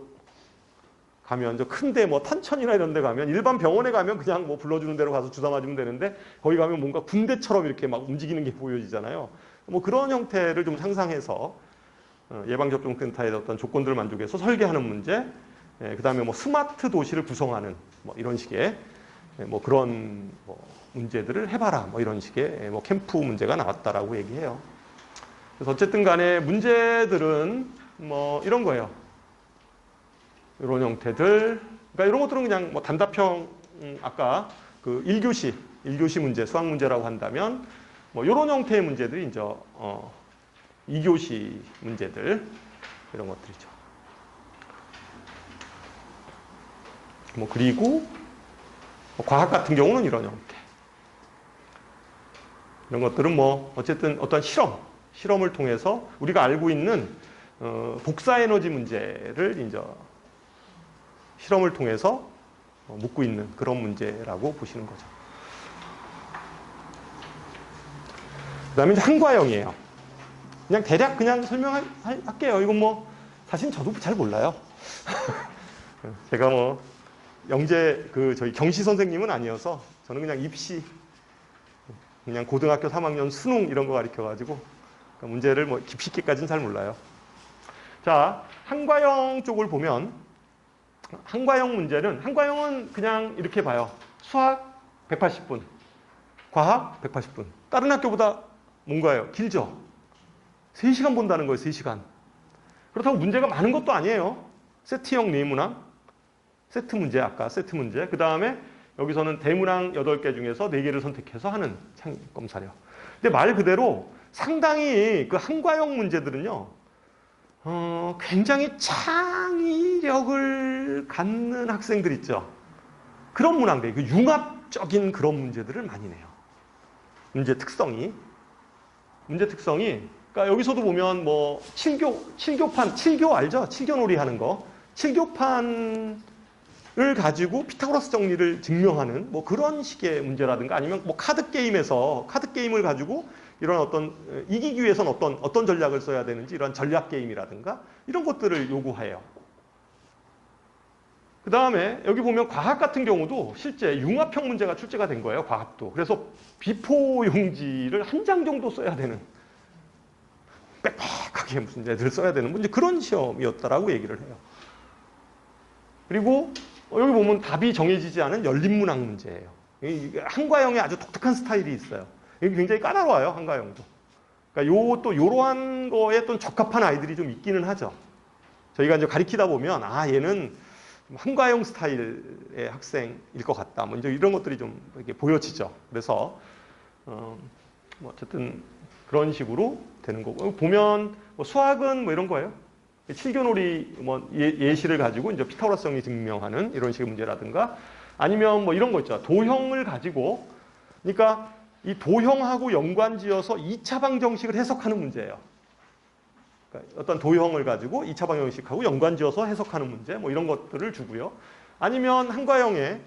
가면 저 큰데 뭐 탄천이나 이런 데 가면 일반 병원에 가면 그냥 뭐 불러주는 대로 가서 주사 맞으면 되는데 거기 가면 뭔가 군대처럼 이렇게 막 움직이는 게 보여지잖아요. 뭐 그런 형태를 좀 상상해서 예방접종센터의 어떤 조건들을 만족해서 설계하는 문제, 그다음에 뭐 스마트 도시를 구성하는 뭐 이런 식의 뭐 그런 뭐 문제들을 해봐라 뭐 이런 식의 뭐 캠프 문제가 나왔다라고 얘기해요. 그래서 어쨌든 간에 문제들은 뭐 이런 거예요. 이런 형태들. 그러니까 이런 것들은 그냥 뭐 단답형 아까 그 1교시 문제, 수학 문제라고 한다면 뭐 이런 형태의 문제들이 이제 2교시 문제들 이런 것들이죠. 뭐 그리고 과학 같은 경우는 이런 형태. 이런 것들은 뭐 어쨌든 어떤 실험을 통해서 우리가 알고 있는 복사 에너지 문제를 이제 실험을 통해서 묻고 있는 그런 문제라고 보시는 거죠. 그다음에 이제 한과형이에요. 그냥 대략 그냥 설명할게요. 이건 뭐 사실 저도 잘 몰라요. 제가 뭐 영재 저희 경시 선생님은 아니어서 저는 그냥 입시 그냥 고등학교 3학년 수능 이런 거 가르쳐가지고 그러니까 문제를 뭐 깊이 있게까지는 잘 몰라요. 자, 한과형 쪽을 보면 한과형 문제는 한과형은 그냥 이렇게 봐요. 수학 180분, 과학 180분. 다른 학교보다 뭔가요? 길죠? 3시간 본다는 거예요. 3시간. 그렇다고 문제가 많은 것도 아니에요. 세트형 네모난 세트 문제, 아까 세트 문제. 그 다음에 여기서는 대문항 8개 중에서 4개를 선택해서 하는 검사력. 근데 말 그대로 상당히 그 한과형 문제들은요, 굉장히 창의력을 갖는 학생들 있죠. 그런 문항들, 그 융합적인 그런 문제들을 많이 내요. 문제 특성이. 그러니까 여기서도 보면 뭐 7교판 알죠? 7교놀이 하는 거. 7교판을 가지고 피타고라스 정리를 증명하는 뭐 그런 식의 문제라든가 아니면 뭐 카드 게임을 가지고 이런 어떤 이기기 위해서는 어떤 전략을 써야 되는지 이런 전략 게임이라든가 이런 것들을 요구해요. 그 다음에 여기 보면 과학 같은 경우도 실제 융합형 문제가 출제가 된 거예요. 과학도. 그래서 비포 용지를 한 장 정도 써야 되는 빽빽하게 무슨 애들 써야 되는 문제 그런 시험이었다라고 얘기를 해요. 그리고 여기 보면 답이 정해지지 않은 열린문항 문제예요. 한과형에 아주 독특한 스타일이 있어요. 이게 굉장히 까다로워요. 한과형도. 그러니까 또 요러한 거에 또 적합한 아이들이 좀 있기는 하죠. 저희가 이제 가리키다 보면 얘는 한과형 스타일의 학생일 것 같다. 뭐 이제 이런 것들이 좀 이렇게 보여지죠. 그래서 뭐 어쨌든 그런 식으로 되는 거고 보면 뭐 수학은 뭐 이런 거예요. 7교놀이 뭐 예시를 가지고 이제 피타고라스 정리 증명하는 이런 식의 문제라든가 아니면 뭐 이런 거 있죠. 도형을 가지고 그러니까 이 도형하고 연관지어서 2차 방정식을 해석하는 문제예요. 그러니까 어떤 도형을 가지고 2차 방정식하고 연관지어서 해석하는 문제 뭐 이런 것들을 주고요. 아니면 한과형에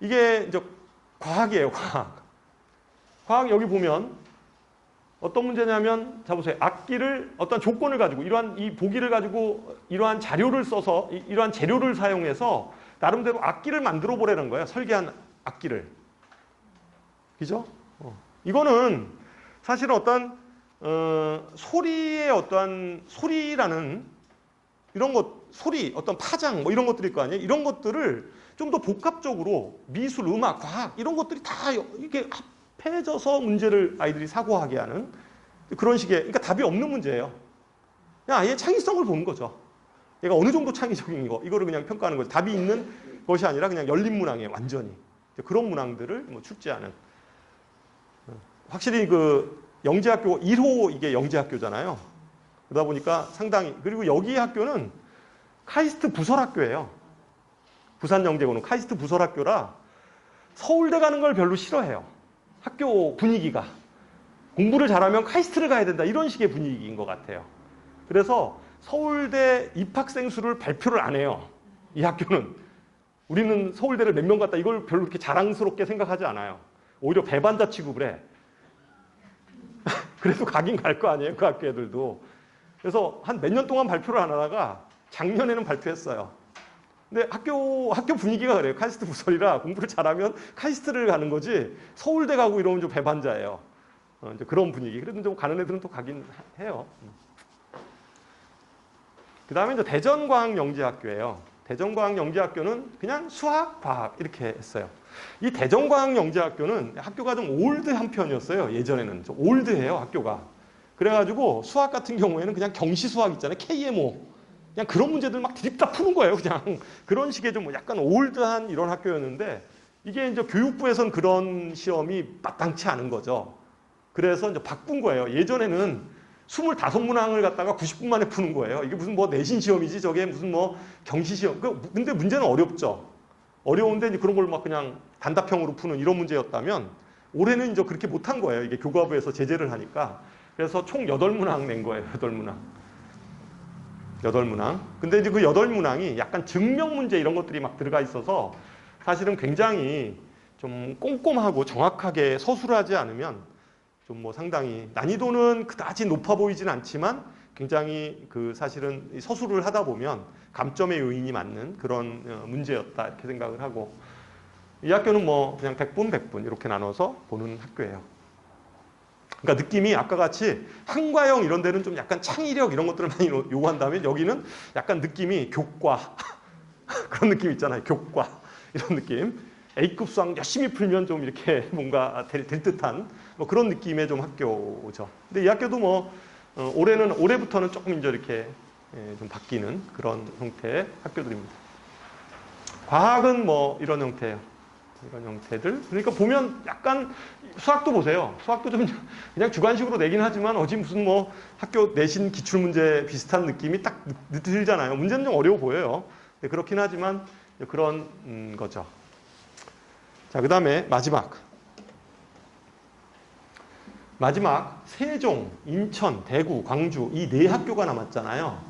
이게 이제 과학이에요. 과학 여기 보면 어떤 문제냐면 자 보세요. 악기를 어떤 조건을 가지고 이 보기를 가지고 이러한 자료를 써서 이러한 재료를 사용해서 나름대로 악기를 만들어 보라는 거예요. 설계한 악기를. 그죠? 이거는 사실은 어떤 소리의 어떤 소리라는 이런 어떤 파장 뭐 이런 것들일 거 아니에요. 이런 것들을 좀 더 복합적으로 미술, 음악, 과학 이런 것들이 다 이렇게 합해져서 문제를 아이들이 사고하게 하는 그런 식의 그러니까 답이 없는 문제예요. 그냥 아예 창의성을 보는 거죠. 얘가 어느 정도 창의적인 거 이거를 그냥 평가하는 거죠. 답이 있는 것이 아니라 그냥 열린 문항이에요. 완전히 그런 문항들을 뭐 출제하는. 확실히 그 영재학교 1호 이게 영재학교잖아요. 그러다 보니까 상당히 그리고 여기 학교는 카이스트 부설학교예요. 부산영재고는 카이스트 부설학교라 서울대 가는 걸 별로 싫어해요. 학교 분위기가 공부를 잘하면 카이스트를 가야 된다 이런 식의 분위기인 것 같아요. 그래서 서울대 입학생 수를 발표를 안 해요. 이 학교는 우리는 서울대를 몇 명 갔다 이걸 별로 그렇게 자랑스럽게 생각하지 않아요. 오히려 배반자 취급을 해. 그래도 가긴 갈 거 아니에요. 그 학교 애들도. 그래서 한 몇 년 동안 발표를 안 하다가 작년에는 발표했어요. 근데 학교 분위기가 그래요. 카이스트 부설이라 공부를 잘하면 카이스트를 가는 거지 서울대 가고 이러면 좀 배반자예요. 이제 그런 분위기. 그래도 좀 가는 애들은 또 가긴 해요. 그 다음에 이제 대전과학영재학교예요. 대전과학영재학교는 그냥 수학, 과학 이렇게 했어요. 이 대전과학영재학교는 학교가 좀 올드한 편이었어요. 예전에는 좀 올드해요, 학교가. 그래가지고 수학 같은 경우에는 그냥 경시수학 있잖아요. KMO. 그냥 그런 문제들 막 드립다 푸는 거예요. 그냥 그런 식의 좀 약간 올드한 이런 학교였는데 이게 이제 교육부에선 그런 시험이 마땅치 않은 거죠. 그래서 이제 바꾼 거예요. 예전에는 25문항을 갖다가 90분 만에 푸는 거예요. 이게 무슨 뭐 내신 시험이지 저게 무슨 뭐 경시 시험. 근데 문제는 어렵죠. 어려운데 이제 그런 걸 막 그냥 단답형으로 푸는 이런 문제였다면 올해는 이제 그렇게 못한 거예요. 이게 교과부에서 제재를 하니까. 그래서 총 8문항 낸 거예요. 8문항. 8문항. 근데 이제 그 8문항이 약간 증명 문제 이런 것들이 막 들어가 있어서 사실은 굉장히 좀 꼼꼼하고 정확하게 서술을 하지 않으면 좀 뭐 상당히 난이도는 그다지 높아 보이진 않지만 굉장히 그 사실은 서술을 하다 보면 감점의 요인이 맞는 그런 문제였다 이렇게 생각을 하고 이 학교는 뭐 그냥 100분 100분 이렇게 나눠서 보는 학교예요. 그러니까 느낌이 아까 같이 한과형 이런 데는 좀 약간 창의력 이런 것들을 많이 요구한다면 여기는 약간 느낌이 교과 그런 느낌 있잖아요. 교과 이런 느낌. A급 수학 열심히 풀면 좀 이렇게 뭔가 될 듯한 뭐 그런 느낌의 좀 학교죠. 근데 이 학교도 뭐 올해부터는 조금 이제 이렇게 좀 바뀌는 그런 형태의 학교들입니다. 과학은 뭐 이런 형태예요. 이런 형태들. 그러니까 보면 약간 수학도 보세요. 수학도 좀 그냥 주관식으로 내긴 하지만 어디 무슨 뭐 학교 내신 기출문제 비슷한 느낌이 딱 들잖아요. 문제는 좀 어려워 보여요. 그렇긴 하지만 그런 거죠. 자, 그 다음에 마지막 세종, 인천, 대구, 광주 이 4학교가 남았잖아요.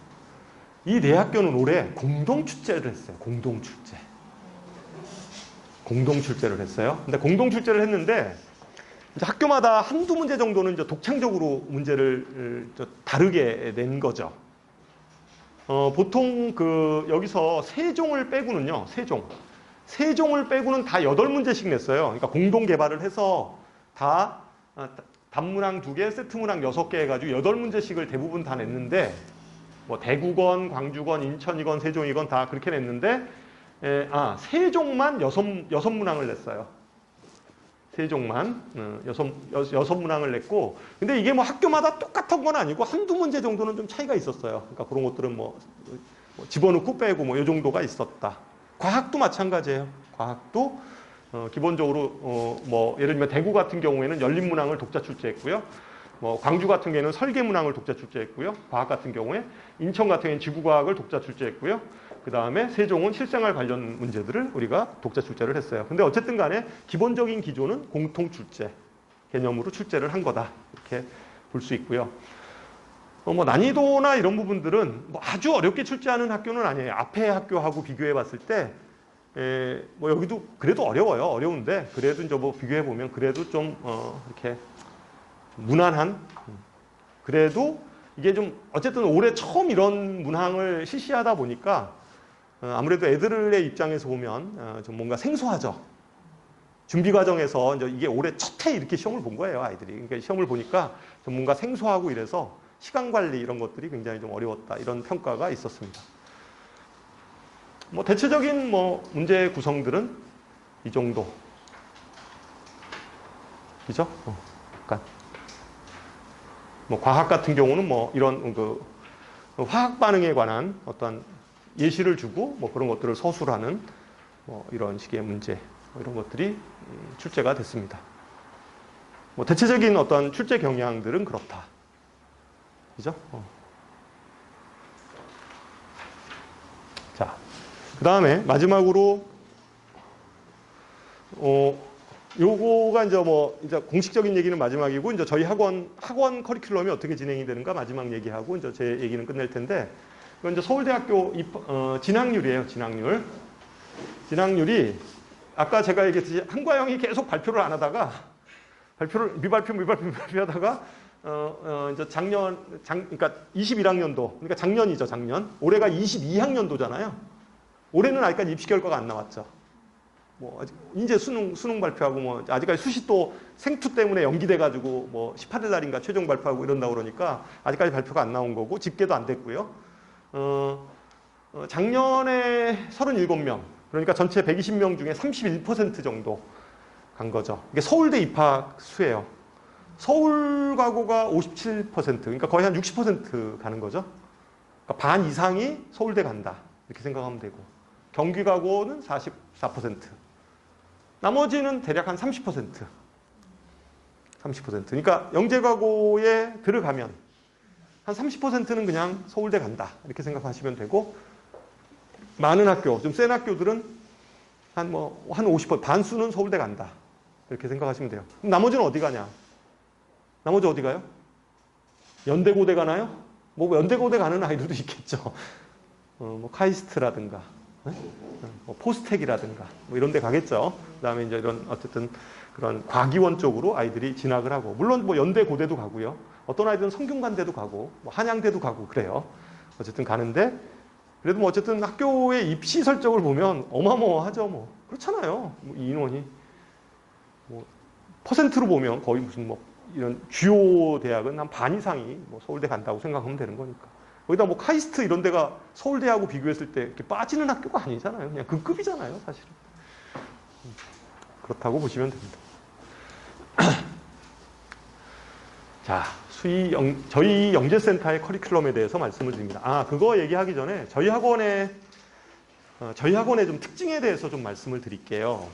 이 4학교는 올해 공동 출제를 했어요. 공동 출제를 했어요. 근데 공동 출제를 했는데 이제 학교마다 한두 문제 정도는 이제 독창적으로 문제를 다르게 낸 거죠. 보통 여기서 세종을 빼고는요. 세종을 빼고는 다 8문제씩 냈어요. 그러니까 공동 개발을 해서 다 단문항 2개, 세트문항 6개 해가지고 8문제씩을 대부분 다 냈는데 뭐 대구건, 광주건, 인천이건, 세종이건 다 그렇게 냈는데 세종만 6문항을 냈어요. 세종만 6문항을 냈고 근데 이게 뭐 학교마다 똑같은 건 아니고 한두 문제 정도는 좀 차이가 있었어요. 그러니까 그런 것들은 뭐 집어넣고 빼고 뭐 이 정도가 있었다. 과학도 마찬가지예요. 과학도 기본적으로 뭐 예를 들면 대구 같은 경우에는 연립문항을 독자 출제했고요. 뭐 광주 같은 경우에는 설계문항을 독자 출제했고요. 과학 같은 경우에 인천 같은 경우에는 지구과학을 독자 출제했고요. 그 다음에 세종은 실생활 관련 문제들을 우리가 독자 출제를 했어요. 근데 어쨌든 간에 기본적인 기조는 공통 출제 개념으로 출제를 한 거다. 이렇게 볼 수 있고요. 뭐 난이도나 이런 부분들은 뭐 아주 어렵게 출제하는 학교는 아니에요. 앞에 학교하고 비교해 봤을 때 뭐 여기도 그래도 어려워요. 어려운데 그래도 이제 뭐 비교해 보면 그래도 좀 이렇게 무난한 그래도 이게 좀 어쨌든 올해 처음 이런 문항을 실시하다 보니까 아무래도 애들의 입장에서 보면 좀 뭔가 생소하죠. 준비 과정에서 이제 이게 올해 첫 해 이렇게 시험을 본 거예요, 아이들이. 그러니까 시험을 보니까 좀 뭔가 생소하고 이래서 시간 관리 이런 것들이 굉장히 좀 어려웠다. 이런 평가가 있었습니다. 뭐 대체적인 뭐 문제 구성들은 이 정도. 그죠? 약간. 뭐 과학 같은 경우는 뭐 이런 화학 반응에 관한 어떤 예시를 주고 뭐 그런 것들을 서술하는 뭐 이런 식의 문제 뭐 이런 것들이 출제가 됐습니다. 뭐 대체적인 어떤 출제 경향들은 그렇다. 그죠? 자, 그 다음에 마지막으로 요거가 이제 공식적인 얘기는 마지막이고 이제 저희 학원 커리큘럼이 어떻게 진행이 되는가 마지막 얘기하고 이제 제 얘기는 끝낼 텐데 이건 이제 서울대학교 진학률이에요. 진학률이 아까 제가 얘기했듯이 한과형이 계속 발표를 안 하다가 미발표 하다가 이제 그러니까 21학년도, 그러니까 작년이죠, 작년. 올해가 22학년도잖아요. 올해는 아직까지 입시 결과가 안 나왔죠. 뭐 이제 수능 발표하고 뭐 아직까지 수시 또 생투 때문에 연기돼가지고 뭐 18일 날인가 최종 발표하고 이런다고 그러니까 아직까지 발표가 안 나온 거고 집계도 안 됐고요. 작년에 37명, 그러니까 전체 120명 중에 31% 정도 간 거죠. 이게 서울대 입학 수예요. 서울 가고가 57%, 그러니까 거의 한 60% 가는 거죠. 그러니까 반 이상이 서울대 간다 이렇게 생각하면 되고, 경기 가고는 44%, 나머지는 대략 한 30%. 그러니까 영재과고에 들어가면 한 30%는 그냥 서울대 간다 이렇게 생각하시면 되고, 많은 학교, 좀 센 학교들은 한 50%, 반수는 서울대 간다 이렇게 생각하시면 돼요. 그럼 나머지는 어디 가냐? 나머지 어디 가요? 연대고대 가나요? 뭐 연대고대 가는 아이들도 있겠죠. 뭐 카이스트라든가, 뭐 포스텍이라든가 뭐 이런 데 가겠죠. 그다음에 이제 이런 어쨌든 그런 과기원 쪽으로 아이들이 진학을 하고, 물론 뭐 연대고대도 가고요. 어떤 아이들은 성균관대도 가고 뭐 한양대도 가고 그래요. 어쨌든 가는데, 그래도 뭐 어쨌든 학교의 입시 설정을 보면 어마어마하죠. 뭐 그렇잖아요. 뭐 인원이 뭐 퍼센트로 보면 거의 무슨 뭐 이런 주요 대학은 한 반 이상이 뭐 서울대 간다고 생각하면 되는 거니까. 거기다 뭐 카이스트 이런 데가 서울대하고 비교했을 때 이렇게 빠지는 학교가 아니잖아요. 그냥 그 급이잖아요, 사실은. 그렇다고 보시면 됩니다. 자, 저희 영재센터의 커리큘럼에 대해서 말씀을 드립니다. 그거 얘기하기 전에 저희 학원의 좀 특징에 대해서 좀 말씀을 드릴게요.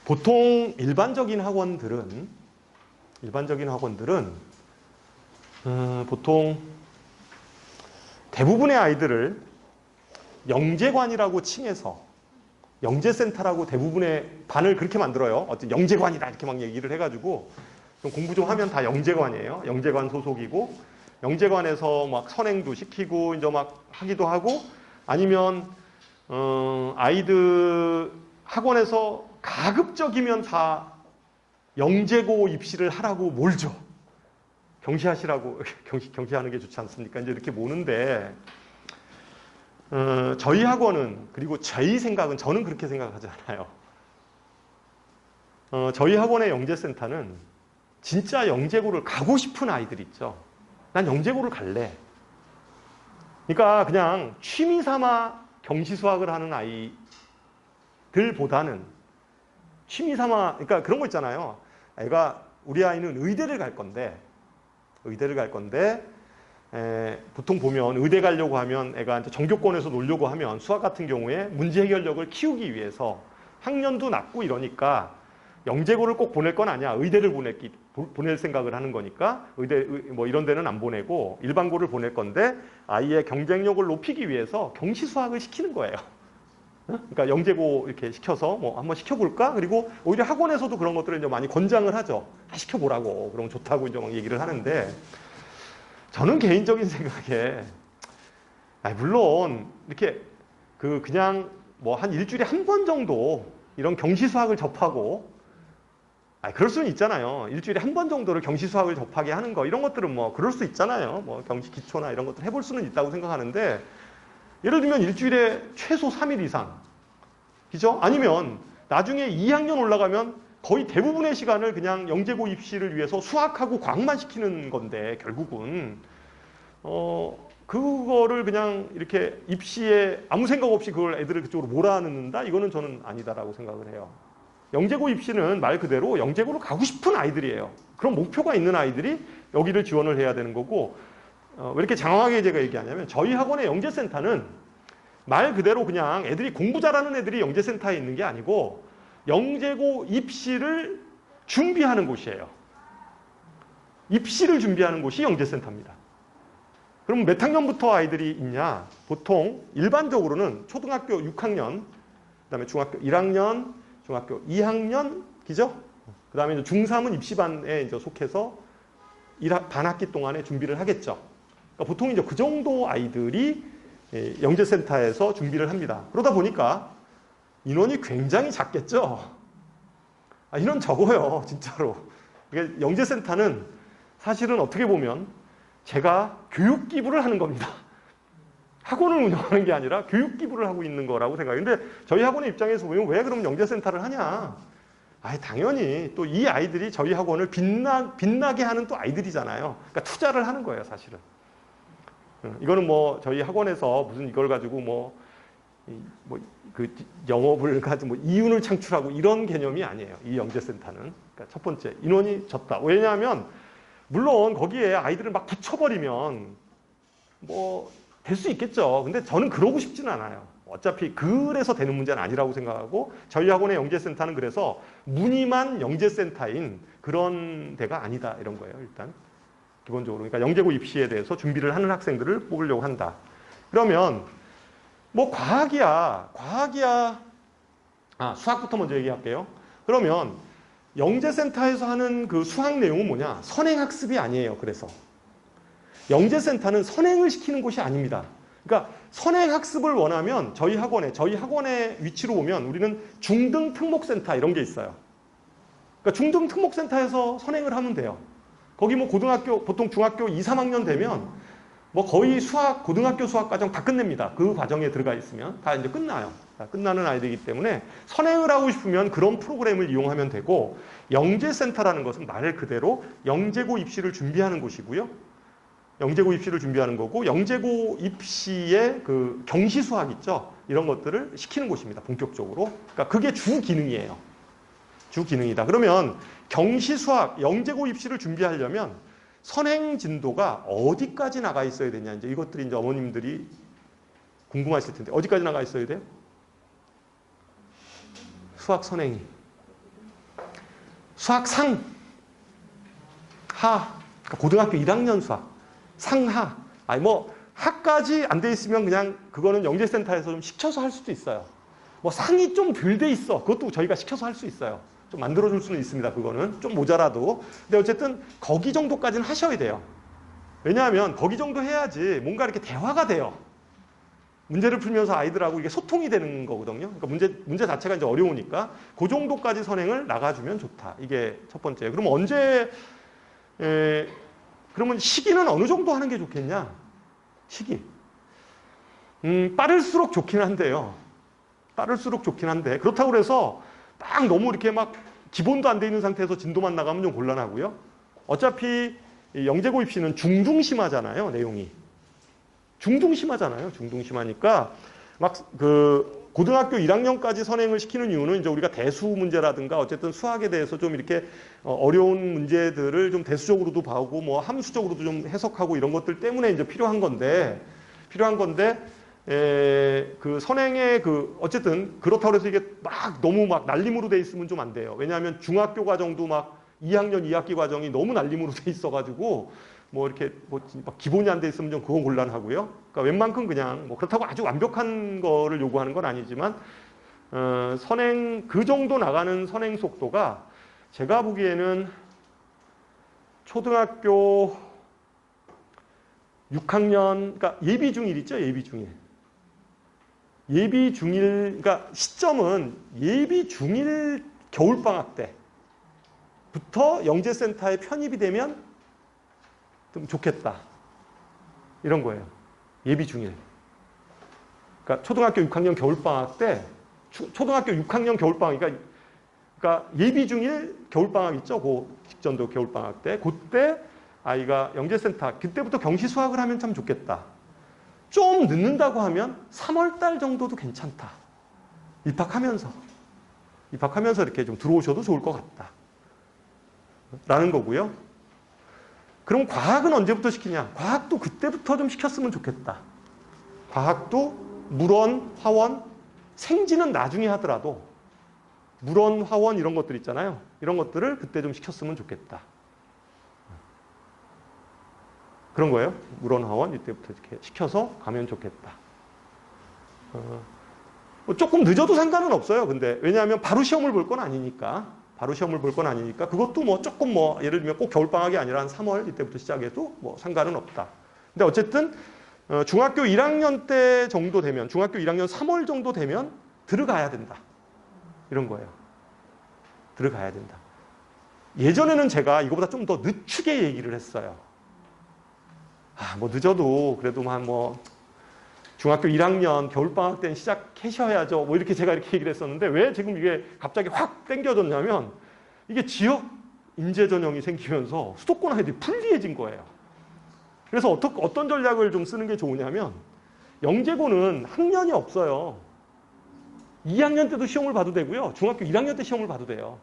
보통 일반적인 학원들은 보통 대부분의 아이들을 영재관이라고 칭해서 영재센터라고 대부분의 반을 그렇게 만들어요. 어떤 영재관이다 이렇게 막 얘기를 해가지고 좀 공부 좀 하면 다 영재관이에요. 영재관 소속이고, 영재관에서 막 선행도 시키고 이제 막 하기도 하고, 아니면 아이들 학원에서 가급적이면 다 영재고 입시를 하라고 몰죠. 경시하시라고, 경시하는 게 좋지 않습니까? 이제 이렇게 모는데, 저희 학원은, 그리고 저희 생각은, 저는 그렇게 생각하지 않아요. 저희 학원의 영재센터는 진짜 영재고를 가고 싶은 아이들 있죠. 난 영재고를 갈래. 그러니까 그냥 취미 삼아 경시수학을 하는 아이들보다는 취미 삼아, 그러니까 그런 거 있잖아요. 우리 아이는 의대를 갈 건데 보통 보면 의대 가려고 하면 애가 이제 전교권에서 놀려고 하면 수학 같은 경우에 문제 해결력을 키우기 위해서 학년도 낮고 이러니까 영재고를 꼭 보낼 건 아니야. 의대를 보낼 생각을 하는 거니까 의대 뭐 이런 데는 안 보내고 일반고를 보낼 건데, 아이의 경쟁력을 높이기 위해서 경시수학을 시키는 거예요. 그러니까 영재고 이렇게 시켜서 뭐 한번 시켜볼까? 그리고 오히려 학원에서도 그런 것들을 이제 많이 권장을 하죠. 시켜보라고. 그럼 좋다고 이제 막 얘기를 하는데, 저는 개인적인 생각에 물론 이렇게 그냥 뭐 한 일주일에 한 번 정도 이런 경시수학을 접하고, 그럴 수는 있잖아요. 일주일에 한 번 정도를 경시수학을 접하게 하는 거, 이런 것들은 뭐 그럴 수 있잖아요. 뭐 경시 기초나 이런 것들 해볼 수는 있다고 생각하는데, 예를 들면 일주일에 최소 3일 이상, 그죠? 아니면 나중에 2학년 올라가면 거의 대부분의 시간을 그냥 영재고 입시를 위해서 수학하고 과학만 시키는 건데, 결국은 그거를 그냥 이렇게 입시에 아무 생각 없이 그걸 애들을 그쪽으로 몰아넣는다? 이거는 저는 아니다라고 생각을 해요. 영재고 입시는 말 그대로 영재고로 가고 싶은 아이들이에요. 그런 목표가 있는 아이들이 여기를 지원을 해야 되는 거고, 왜 이렇게 장황하게 제가 얘기하냐면, 저희 학원의 영재센터는 말 그대로 그냥 애들이 공부 잘하는 애들이 영재센터에 있는 게 아니고 영재고 입시를 준비하는 곳이에요. 입시를 준비하는 곳이 영재센터입니다. 그럼 몇 학년부터 아이들이 있냐? 보통 일반적으로는 초등학교 6학년, 그다음에 중학교 1학년, 중학교 2학년, 그죠? 그다음에 이제 중3은 입시반에 이제 속해서 반학기 동안에 준비를 하겠죠. 그러니까 보통 이제 그 정도 아이들이 영재센터에서 준비를 합니다. 그러다 보니까 인원이 굉장히 작겠죠. 인원 적어요, 진짜로. 그러니까 영재센터는 사실은 어떻게 보면 제가 교육 기부를 하는 겁니다. 학원을 운영하는 게 아니라 교육 기부를 하고 있는 거라고 생각해요. 근데 저희 학원의 입장에서 보면 왜 그럼 영재센터를 하냐? 당연히 또 이 아이들이 저희 학원을 빛나게 하는 또 아이들이잖아요. 그러니까 투자를 하는 거예요, 사실은. 이거는 뭐 저희 학원에서 무슨 이걸 가지고 그 영업을 가지고 이윤을 창출하고 이런 개념이 아니에요. 이 영재센터는. 그러니까 첫 번째, 인원이 적다. 왜냐하면 물론 거기에 아이들을 막 붙여버리면 될 수 있겠죠. 근데 저는 그러고 싶지는 않아요. 어차피 그래서 되는 문제는 아니라고 생각하고 저희 학원의 영재센터는 그래서 무늬만 영재센터인 그런 데가 아니다 이런 거예요. 일단 기본적으로. 그러니까 영재고 입시에 대해서 준비를 하는 학생들을 뽑으려고 한다. 그러면 과학이야. 수학부터 먼저 얘기할게요. 그러면 영재센터에서 하는 그 수학 내용은 뭐냐? 선행학습이 아니에요. 그래서 영재센터는 선행을 시키는 곳이 아닙니다. 그러니까 선행학습을 원하면 저희 학원의 위치로 보면 우리는 중등특목센터 이런 게 있어요. 그러니까 중등특목센터에서 선행을 하면 돼요. 거기 고등학교, 보통 중학교 2, 3학년 되면 거의 고등학교 수학 과정 다 끝냅니다. 그 과정에 들어가 있으면 다 이제 끝나요. 다 끝나는 아이들이기 때문에 선행을 하고 싶으면 그런 프로그램을 이용하면 되고, 영재센터라는 것은 말 그대로 영재고 입시를 준비하는 곳이고요. 영재고 입시를 준비하는 거고, 영재고 입시의 그 경시 수학 있죠? 이런 것들을 시키는 곳입니다. 본격적으로. 그러니까 그게 주 기능이에요. 주 기능이다. 그러면 경시 수학, 영재고 입시를 준비하려면 선행 진도가 어디까지 나가 있어야 되냐. 이제 이것들이 이제 어머님들이 궁금하실 텐데, 어디까지 나가 있어야 돼요? 수학 선행이. 수학 상, 하. 그러니까 고등학교 1학년 수학. 상하. 하까지 안 돼 있으면 그냥 그거는 영재센터에서 좀 시켜서 할 수도 있어요. 상이 좀 덜 돼 있어. 그것도 저희가 시켜서 할 수 있어요. 좀 만들어줄 수는 있습니다. 그거는 좀 모자라도. 근데 어쨌든 거기 정도까지는 하셔야 돼요. 왜냐하면 거기 정도 해야지 뭔가 이렇게 대화가 돼요. 문제를 풀면서 아이들하고 이게 소통이 되는 거거든요. 그러니까 문제 자체가 이제 어려우니까 그 정도까지 선행을 나가주면 좋다. 이게 첫 번째. 그럼 그러면 시기는 어느 정도 하는 게 좋겠냐? 시기. 빠를수록 좋긴 한데요. 빠를수록 좋긴 한데, 그렇다고 해서 딱 너무 이렇게 기본도 안 돼 있는 상태에서 진도만 나가면 좀 곤란하고요. 어차피 영재고 입시는 중등심하잖아요, 내용이. 중등심하잖아요. 중등심하니까 고등학교 1학년까지 선행을 시키는 이유는 이제 우리가 대수 문제라든가 어쨌든 수학에 대해서 좀 이렇게 어려운 문제들을 좀 대수적으로도 봐오고 함수적으로도 좀 해석하고 이런 것들 때문에 이제 필요한 건데 그 선행의 어쨌든 그렇다고 해서 이게 너무 날림으로 돼 있으면 좀 안 돼요. 왜냐하면 중학교 과정도 2학년 2학기 과정이 너무 날림으로 돼 있어가지고 이렇게 기본이 안 돼 있으면 좀 그건 곤란하고요. 그러니까 웬만큼 그냥 그렇다고 아주 완벽한 거를 요구하는 건 아니지만 선행 그 정도 나가는 선행 속도가 제가 보기에는 초등학교 6학년, 그러니까 예비 중1 있죠, 예비 중1. 예비 중1, 그러니까 시점은 예비 중1 겨울방학 때부터 영재센터에 편입이 되면 좀 좋겠다. 이런 거예요. 예비 중1. 그러니까 초등학교 6학년 겨울방학 때, 초등학교 6학년 겨울방학, 그러니까 예비 중1 겨울방학 있죠? 그 직전도 겨울방학 때. 그때 아이가 영재센터, 그때부터 경시 수학을 하면 참 좋겠다. 좀 늦는다고 하면 3월 달 정도도 괜찮다. 입학하면서 이렇게 좀 들어오셔도 좋을 것 같다. 라는 거고요. 그럼 과학은 언제부터 시키냐? 과학도 그때부터 좀 시켰으면 좋겠다. 과학도 물원, 화원, 생지는 나중에 하더라도 물원, 화원 이런 것들 있잖아요. 이런 것들을 그때 좀 시켰으면 좋겠다. 그런 거예요. 물원, 화원 이때부터 이렇게 시켜서 가면 좋겠다. 조금 늦어도 상관은 없어요. 근데 왜냐하면 바로 시험을 볼 건 아니니까. 그것도 조금 예를 들면 꼭 겨울방학이 아니라 한 3월 이때부터 시작해도 상관은 없다. 근데 어쨌든 중학교 1학년 때 정도 되면, 중학교 1학년 3월 정도 되면 들어가야 된다. 이런 거예요. 들어가야 된다. 예전에는 제가 이거보다 좀 더 늦추게 얘기를 했어요. 뭐 늦어도 그래도 뭐 중학교 1학년 겨울방학 때는 시작하셔야죠. 뭐 이렇게 제가 이렇게 얘기를 했었는데 왜 지금 이게 갑자기 확 땡겨졌냐면 이게 지역 인재 전형이 생기면서 수도권 아이들이 불리해진 거예요. 그래서 어떤 전략을 좀 쓰는 게 좋으냐면 영재고는 학년이 없어요. 2학년 때도 시험을 봐도 되고요. 중학교 1학년 때 시험을 봐도 돼요.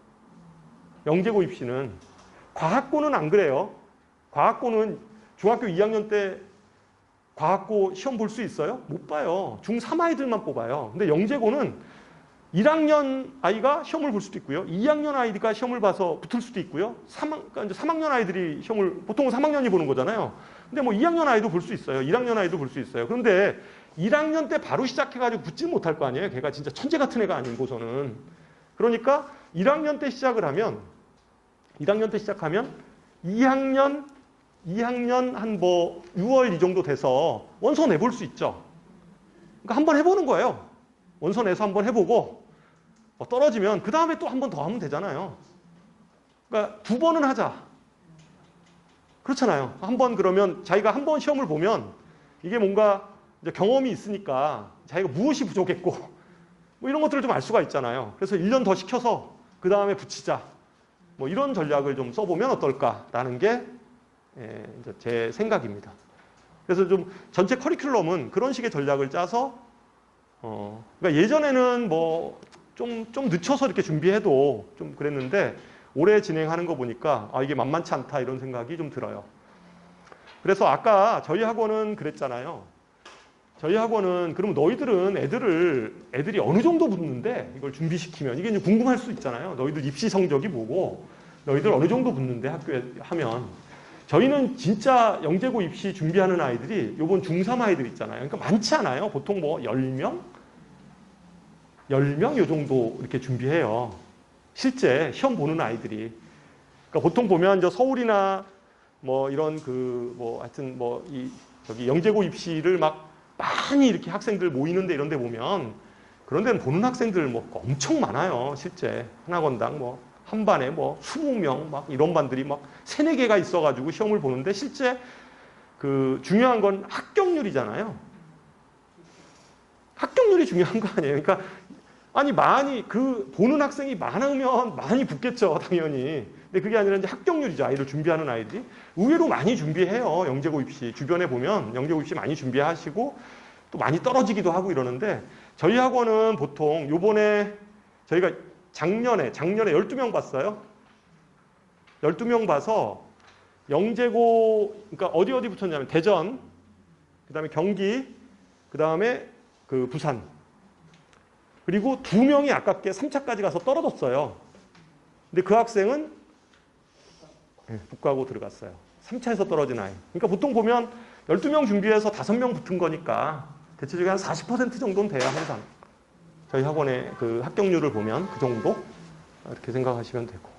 영재고 입시는. 과학고는 안 그래요. 과학고는 중학교 2학년 때 과학고 시험 볼 수 있어요? 못 봐요. 중3 아이들만 뽑아요. 근데 영재고는 1학년 아이가 시험을 볼 수도 있고요. 2학년 아이가 시험을 봐서 붙을 수도 있고요. 그러니까 이제 3학년 아이들이 시험을, 보통은 3학년이 보는 거잖아요. 근데 뭐 2학년 아이도 볼 수 있어요. 1학년 아이도 볼 수 있어요. 그런데 1학년 때 바로 시작해가지고 붙지 못할 거 아니에요. 걔가 진짜 천재 같은 애가 아니고서는. 그러니까 1학년 때 시작을 하면, 1학년 때 시작하면 2학년 한 뭐 6월 이 정도 돼서 원서 내볼 수 있죠. 그러니까 한번 해보는 거예요. 원서 내서 한번 해보고 떨어지면 그 다음에 또 한 번 더 하면 되잖아요. 그러니까 2번은 하자. 그렇잖아요. 한번 그러면 자기가 한 번 시험을 보면 이게 뭔가 이제 경험이 있으니까 자기가 무엇이 부족했고 뭐 이런 것들을 좀 알 수가 있잖아요. 그래서 1년 더 시켜서 그 다음에 붙이자. 뭐 이런 전략을 좀 써보면 어떨까라는 게 이제 제 생각입니다. 그래서 좀 전체 커리큘럼은 그런 식의 전략을 짜서 그러니까 예전에는 뭐 좀 늦춰서 이렇게 준비해도 좀 그랬는데 올해 진행하는 거 보니까 이게 만만치 않다 이런 생각이 좀 들어요. 그래서 아까 저희 학원은 그랬잖아요. 저희 학원은 그럼 너희들은 애들이 어느 정도 붙는데 이걸 준비시키면 이게 이제 궁금할 수 있잖아요. 너희들 입시 성적이 뭐고 너희들 어느 정도 붙는데 학교에 하면 저희는 진짜 영재고 입시 준비하는 아이들이 요번 중3 아이들 있잖아요. 그러니까 많지 않아요. 보통 뭐 10명 요 정도 이렇게 준비해요. 실제 시험 보는 아이들이. 그러니까 보통 보면 이제 서울이나 뭐 이런 하여튼 저기 영재고 입시를 막 많이 이렇게 학생들 모이는데 이런 데 보면 그런 데는 보는 학생들 뭐 엄청 많아요. 실제 한 학원당 뭐 한 반에 뭐 20명 막 이런 반들이 막 3, 4개가 있어가지고 시험을 보는데 실제 그 중요한 건 합격률이잖아요. 합격률이 중요한 거 아니에요. 그러니까 많이 보는 학생이 많으면 많이 붙겠죠, 당연히. 근데 그게 아니라 이제 합격률이죠. 아이를 준비하는 아이들이 의외로 많이 준비해요. 영재고 입시 주변에 보면 영재고 입시 많이 준비하시고 또 많이 떨어지기도 하고 이러는데 저희 학원은 보통 요번에 저희가 작년에 12명 봤어요. 12명 봐서 영재고 그러니까 어디 붙었냐면 대전, 그다음에 경기, 그다음에 그 부산. 그리고 2명이 아깝게 3차까지 가서 떨어졌어요. 근데 그 학생은 북가고 들어갔어요. 3차에서 떨어진 아이. 그러니까 보통 보면 12명 준비해서 5명 붙은 거니까 대체적으로 한 40% 정도는 돼요, 항상. 저희 학원의 그 합격률을 보면 그 정도? 이렇게 생각하시면 되고.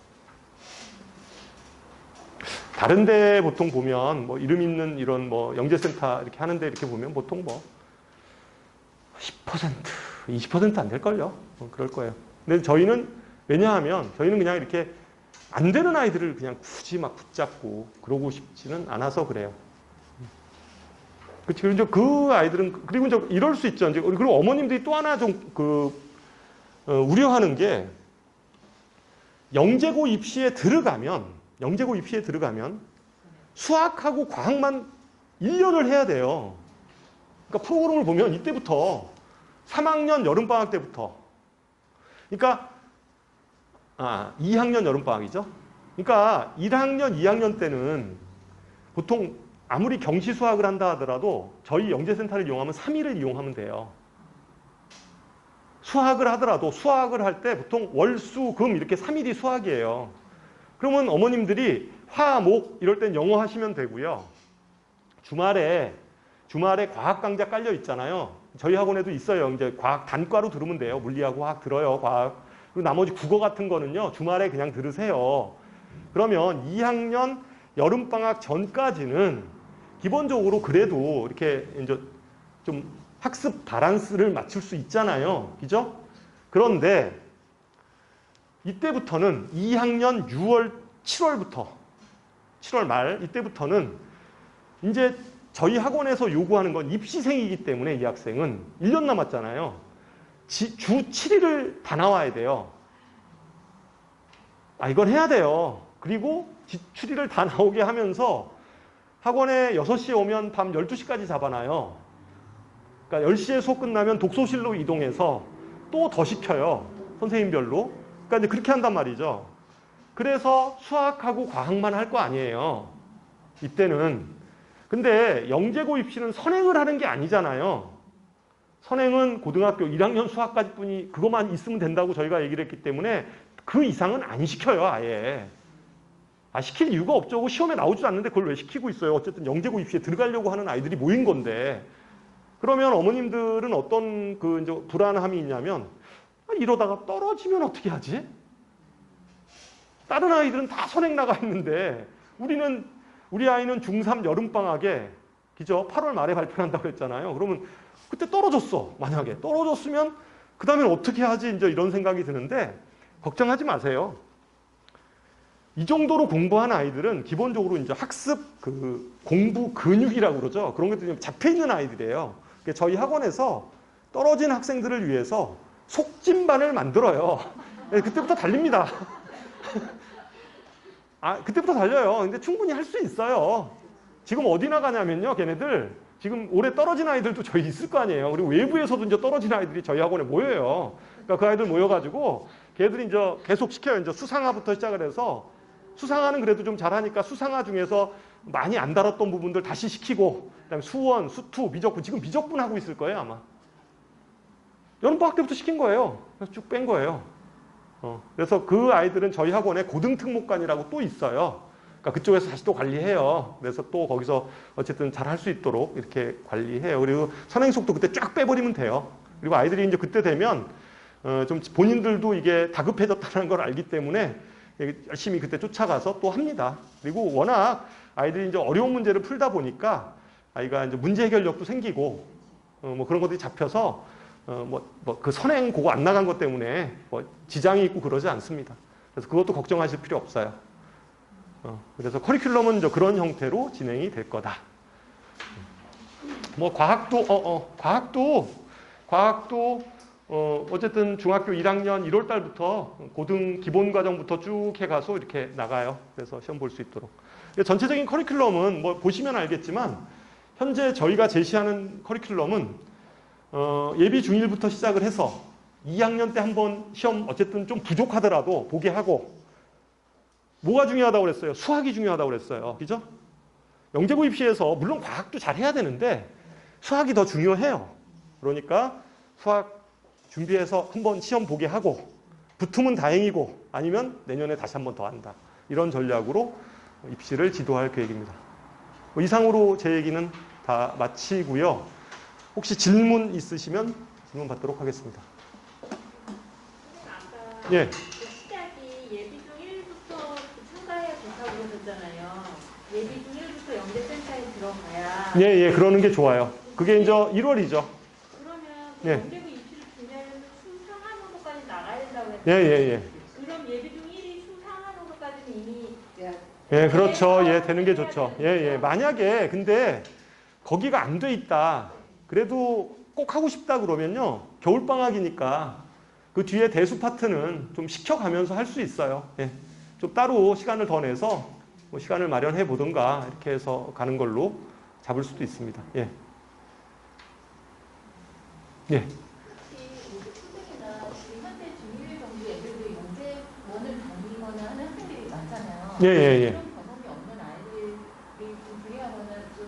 다른 데 보통 보면 뭐 이름 있는 이런 뭐 영재센터 이렇게 하는데 이렇게 보면 보통 뭐 10%, 20% 안 될걸요? 그럴 거예요. 근데 저희는 왜냐하면 저희는 그냥 이렇게 안 되는 아이들을 그냥 굳이 막 붙잡고 그러고 싶지는 않아서 그래요. 그렇죠. 이제 그 아이들은 그리고 이제 이럴 수 있죠. 이제 그리고 어머님들이 또 하나 좀 우려하는 게 영재고 입시에 들어가면 수학하고 과학만 1년을 해야 돼요. 그러니까 프로그램을 보면 이때부터 3학년 여름방학 때부터 그러니까 2학년 여름방학이죠. 그러니까 1학년, 2학년 때는 보통 아무리 경시 수학을 한다 하더라도 저희 영재센터를 이용하면 3일을 이용하면 돼요. 수학을 하더라도 수학을 할 때 보통 월, 수, 금 이렇게 3일이 수학이에요. 그러면 어머님들이 화, 목 이럴 땐 영어 하시면 되고요. 주말에 과학 강좌 깔려 있잖아요. 저희 학원에도 있어요. 이제 과학 단과로 들으면 돼요. 물리하고 화학 들어요. 과학. 그리고 나머지 국어 같은 거는요. 주말에 그냥 들으세요. 그러면 2학년 여름방학 전까지는 기본적으로 그래도 이렇게 이제 좀 학습 바란스를 맞출 수 있잖아요. 그죠? 그런데 이때부터는 2학년 6월 7월부터 7월 말 이때부터는 이제 저희 학원에서 요구하는 건 입시생이기 때문에 이 학생은 1년 남았잖아요. 주 7일을 다 나와야 돼요. 이건 해야 돼요. 그리고 지출일을 다 나오게 하면서 학원에 6시에 오면 밤 12시까지 잡아놔요. 그러니까 10시에 수업 끝나면 독서실로 이동해서 또 더 시켜요. 선생님별로. 그러니까 이제 그렇게 한단 말이죠. 그래서 수학하고 과학만 할 거 아니에요. 이때는. 근데 영재고 입시는 선행을 하는 게 아니잖아요. 선행은 고등학교 1학년 수학까지 뿐이 그것만 있으면 된다고 저희가 얘기를 했기 때문에 그 이상은 안 시켜요, 아예. 시킬 이유가 없죠. 시험에 나오지도 않는데 그걸 왜 시키고 있어요. 어쨌든 영재고 입시에 들어가려고 하는 아이들이 모인 건데. 그러면 어머님들은 어떤 이제 불안함이 있냐면, 이러다가 떨어지면 어떻게 하지? 다른 아이들은 다 선행 나가 있는데, 우리 아이는 중3 여름방학에, 그죠? 8월 말에 발표한다고 했잖아요. 그러면 그때 떨어졌어. 만약에. 떨어졌으면, 그 다음엔 어떻게 하지? 이제 이런 생각이 드는데, 걱정하지 마세요. 이 정도로 공부한 아이들은 기본적으로 이제 학습 공부 근육이라고 그러죠. 그런 것들이 좀 잡혀 있는 아이들이에요. 저희 학원에서 떨어진 학생들을 위해서 속진반을 만들어요. 그때부터 달립니다. 그때부터 달려요. 근데 충분히 할 수 있어요. 지금 어디 나가냐면요, 걔네들. 지금 올해 떨어진 아이들도 저희 있을 거 아니에요. 그리고 외부에서도 이제 떨어진 아이들이 저희 학원에 모여요. 그러니까 그 아이들 모여가지고 걔들이 이제 계속 시켜요. 이제 수상화부터 시작을 해서 수상화는 그래도 좀 잘하니까 수상화 중에서 많이 안 다뤘던 부분들 다시 시키고 그다음에 수원, 수투, 미적분 지금 미적분 하고 있을 거예요 아마. 여름방학 때부터 시킨 거예요. 그래서 쭉 뺀 거예요. 그래서 그 아이들은 저희 학원에 고등특목관이라고 또 있어요. 그러니까 그쪽에서 다시 또 관리해요. 그래서 또 거기서 어쨌든 잘 할 수 있도록 이렇게 관리해요. 그리고 선행속도 그때 쫙 빼버리면 돼요. 그리고 아이들이 이제 그때 되면 좀 본인들도 이게 다급해졌다는 걸 알기 때문에 열심히 그때 쫓아가서 또 합니다. 그리고 워낙 아이들이 이제 어려운 문제를 풀다 보니까 아이가 이제 문제 해결력도 생기고 뭐 그런 것들이 잡혀서 그 선행 그거 안 나간 것 때문에 지장이 있고 그러지 않습니다. 그래서 그것도 걱정하실 필요 없어요. 그래서 커리큘럼은 이제 그런 형태로 진행이 될 거다. 뭐 과학도 어쨌든 중학교 1학년 1월 달부터 고등 기본 과정부터 쭉 해가서 이렇게 나가요. 그래서 시험 볼 수 있도록. 전체적인 커리큘럼은 뭐 보시면 알겠지만 현재 저희가 제시하는 커리큘럼은 예비 중1부터 시작을 해서 2학년 때 한번 시험 어쨌든 좀 부족하더라도 보게 하고 뭐가 중요하다고 그랬어요? 수학이 중요하다고 그랬어요. 그죠? 영재고 입시에서 물론 과학도 잘 해야 되는데 수학이 더 중요해요. 그러니까 수학 준비해서 한번 시험 보게 하고 붙으면 다행이고 아니면 내년에 다시 한번 더 한다. 이런 전략으로 입시를 지도할 계획입니다. 이상으로 제 얘기는 다 마치고요. 혹시 질문 있으시면 질문 받도록 하겠습니다. 아까 예. 시작이 예비 중 1부터 참가해야 된다고 그러셨잖아요. 예비 중 1부터 영재센터에 들어가야. 예, 그러는 게 좋아요. 그게 이제 1월이죠. 그러면 예. 영재고 입시를 준비하려면 수상한호도까지 나가야 된다고 했어요. 예. 그럼 예비 중 1이 수상한호도까지는 이미 예, 그렇죠. 예, 되는 게 좋죠. 예. 만약에 근데 거기가 안 돼 있다. 그래도 꼭 하고 싶다 그러면요. 겨울방학이니까 그 뒤에 대수 파트는 좀 시켜가면서 할 수 있어요. 예. 좀 따로 시간을 더 내서 뭐 시간을 마련해 보든가 이렇게 해서 가는 걸로 잡을 수도 있습니다. 예. 혹시 우리 초등이나 지금 현재 중1 정도 애들도 영재원을 다니거나 하는 학생들이 많잖아요. 예. 그런 경험이 없는 아이들이 좀 불리하거나 좀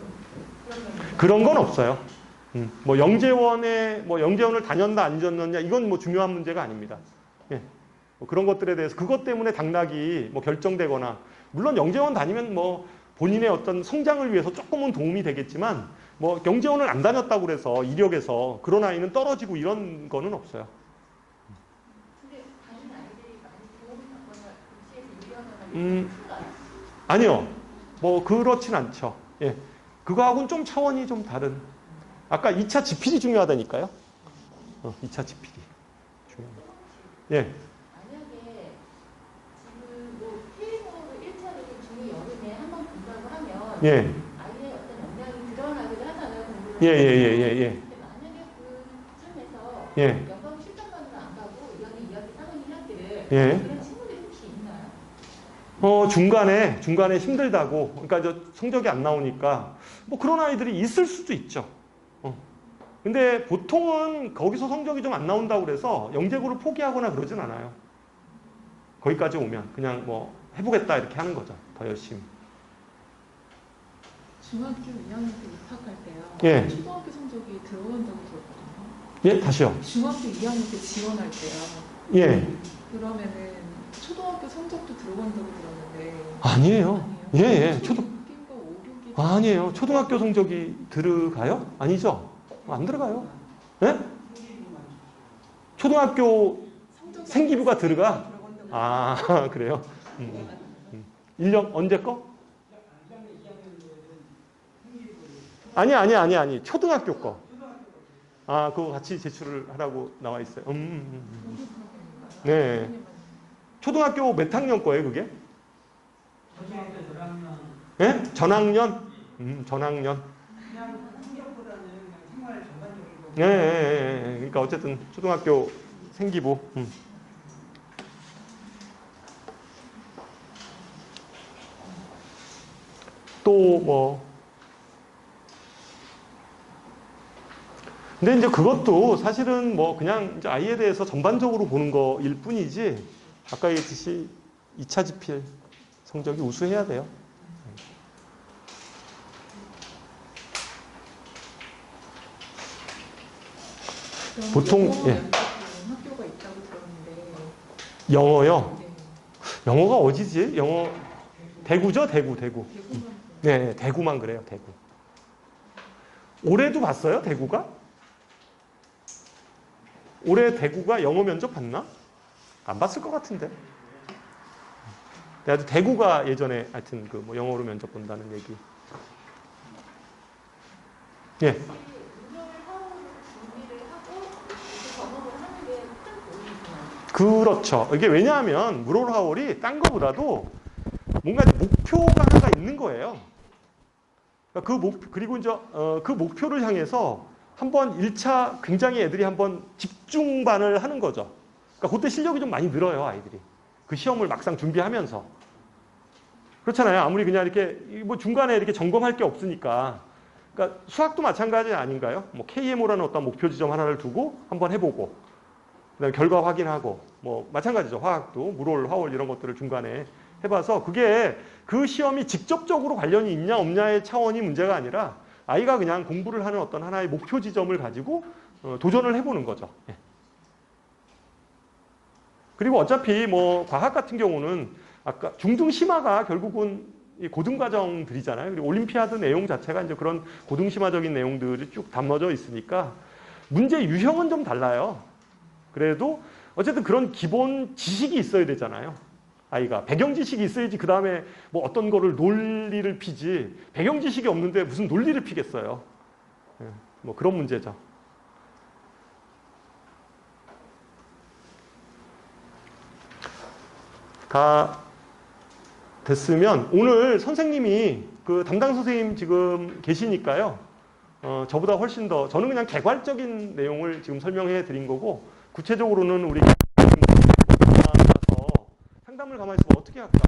그런 면이 그런 건 없어요. 뭐 영재원을 다녔나 안 다녔냐 이건 뭐 중요한 문제가 아닙니다. 예. 뭐 그런 것들에 대해서 그것 때문에 당락이 뭐 결정되거나 물론 영재원 다니면 뭐 본인의 어떤 성장을 위해서 조금은 도움이 되겠지만 뭐 영재원을 안 다녔다고 그래서 이력에서 그런 아이는 떨어지고 이런 거는 없어요. 근데 다른 아이들이 많이 도움을 받거나 입시에서 유리하거나 큰가요? 아니요. 뭐 그렇진 않죠. 예. 그거하고는 좀 차원이 좀 다른. 아까 2차 지필이 중요하다니까요. 2차 지필이 중요합니다. 예. 만약에 지금 뭐 K번호로 1, 예. 아이의 어떤 역량이 드러나기도 하잖아요. 공부를 예, 예, 하면서. 예, 예, 예. 근데 만약에 그쯤에서 예. 영광 실전만으로 안 가고 이런 이야기 상황 이야기를 예. 이런 친구들이 혹시 있나요? 중간에 힘들다고, 그러니까 저 성적이 안 나오니까, 뭐 그런 아이들이 있을 수도 있죠. 근데 보통은 거기서 성적이 좀 안 나온다고 그래서 영재고를 포기하거나 그러진 않아요. 거기까지 오면 그냥 뭐 해보겠다 이렇게 하는 거죠. 더 열심히. 중학교 2학년 때 입학할 때요. 예. 초등학교 성적이 들어간다고 들었거든요. 예, 다시요. 중학교 2학년 때 지원할 때요. 예. 그러면은 초등학교 성적도 들어간다고 들었는데 아니에요. 예, 예. 6인가 5, 6이 아니에요. 초등학교 성적이 들어가요? 아니죠. 안 들어가요. 예? 초등학교 생기부가 들어가? 아, 그래요? 1년 언제 거? 아니. 초등학교 거. 아, 그거 같이 제출을 하라고 나와 있어요. 네. 초등학교 몇 학년 거예요, 그게? 초등학교 저학년. 예? 전학년? 전학년. 그냥 성적보다는 그냥 생활 전반적으로. 예. 그러니까 어쨌든 초등학교 생기부. 또 뭐. 근데 이제 그것도 사실은 뭐 그냥 이제 아이에 대해서 전반적으로 보는 거일 뿐이지, 아까 얘기했듯이 2차 지필 성적이 우수해야 돼요. 보통, 예. 학교가 있다고 들었는데. 영어요. 네. 영어가 어디지? 영어 대구죠? 대구. 대구만 네, 대구만 그래요. 대구. 올해도 봤어요? 대구가? 올해 대구가 영어 면접 봤나? 안 봤을 것 같은데. 내가 대구가 예전에 하여튼 그 뭐 영어로 면접 본다는 얘기. 예. 운영을 하고 준비를 하고 이렇게 경험을 하는 게 큰 도움이 되나요? 그렇죠. 이게 왜냐하면 무롤하울이 딴 거보다도 뭔가 목표가 하나가 있는 거예요. 그러니까 그 목표, 그리고 이제 그 목표를 향해서 한번 1차 굉장히 애들이 한번 집중반을 하는 거죠. 그러니까 그때 실력이 좀 많이 늘어요, 아이들이. 그 시험을 막상 준비하면서. 그렇잖아요. 아무리 그냥 이렇게 뭐 중간에 이렇게 점검할 게 없으니까. 그러니까 수학도 마찬가지 아닌가요? 뭐 KMO라는 어떤 목표 지점 하나를 두고 한번 해보고, 그다음에 결과 확인하고, 뭐 마찬가지죠. 화학도 무롤, 하울 이런 것들을 중간에 해봐서 그게 그 시험이 직접적으로 관련이 있냐 없냐의 차원이 문제가 아니라 아이가 그냥 공부를 하는 어떤 하나의 목표 지점을 가지고 도전을 해보는 거죠. 예. 그리고 어차피 뭐 과학 같은 경우는 아까 중등 심화가 결국은 이 고등 과정들이잖아요. 그리고 올림피아드 내용 자체가 이제 그런 고등 심화적인 내용들이 쭉 담아져 있으니까 문제 유형은 좀 달라요. 그래도 어쨌든 그런 기본 지식이 있어야 되잖아요. 아이가 배경 지식이 있어야지 그 다음에 뭐 어떤 거를 논리를 피지, 배경 지식이 없는데 무슨 논리를 피겠어요. 예, 뭐 그런 문제죠. 다 됐으면 오늘 선생님이 그 담당 선생님 지금 계시니까요. 저보다 훨씬 더 저는 그냥 개괄적인 내용을 지금 설명해 드린 거고 구체적으로는 우리 가서 상담을 가만히 있으면 어떻게 할까?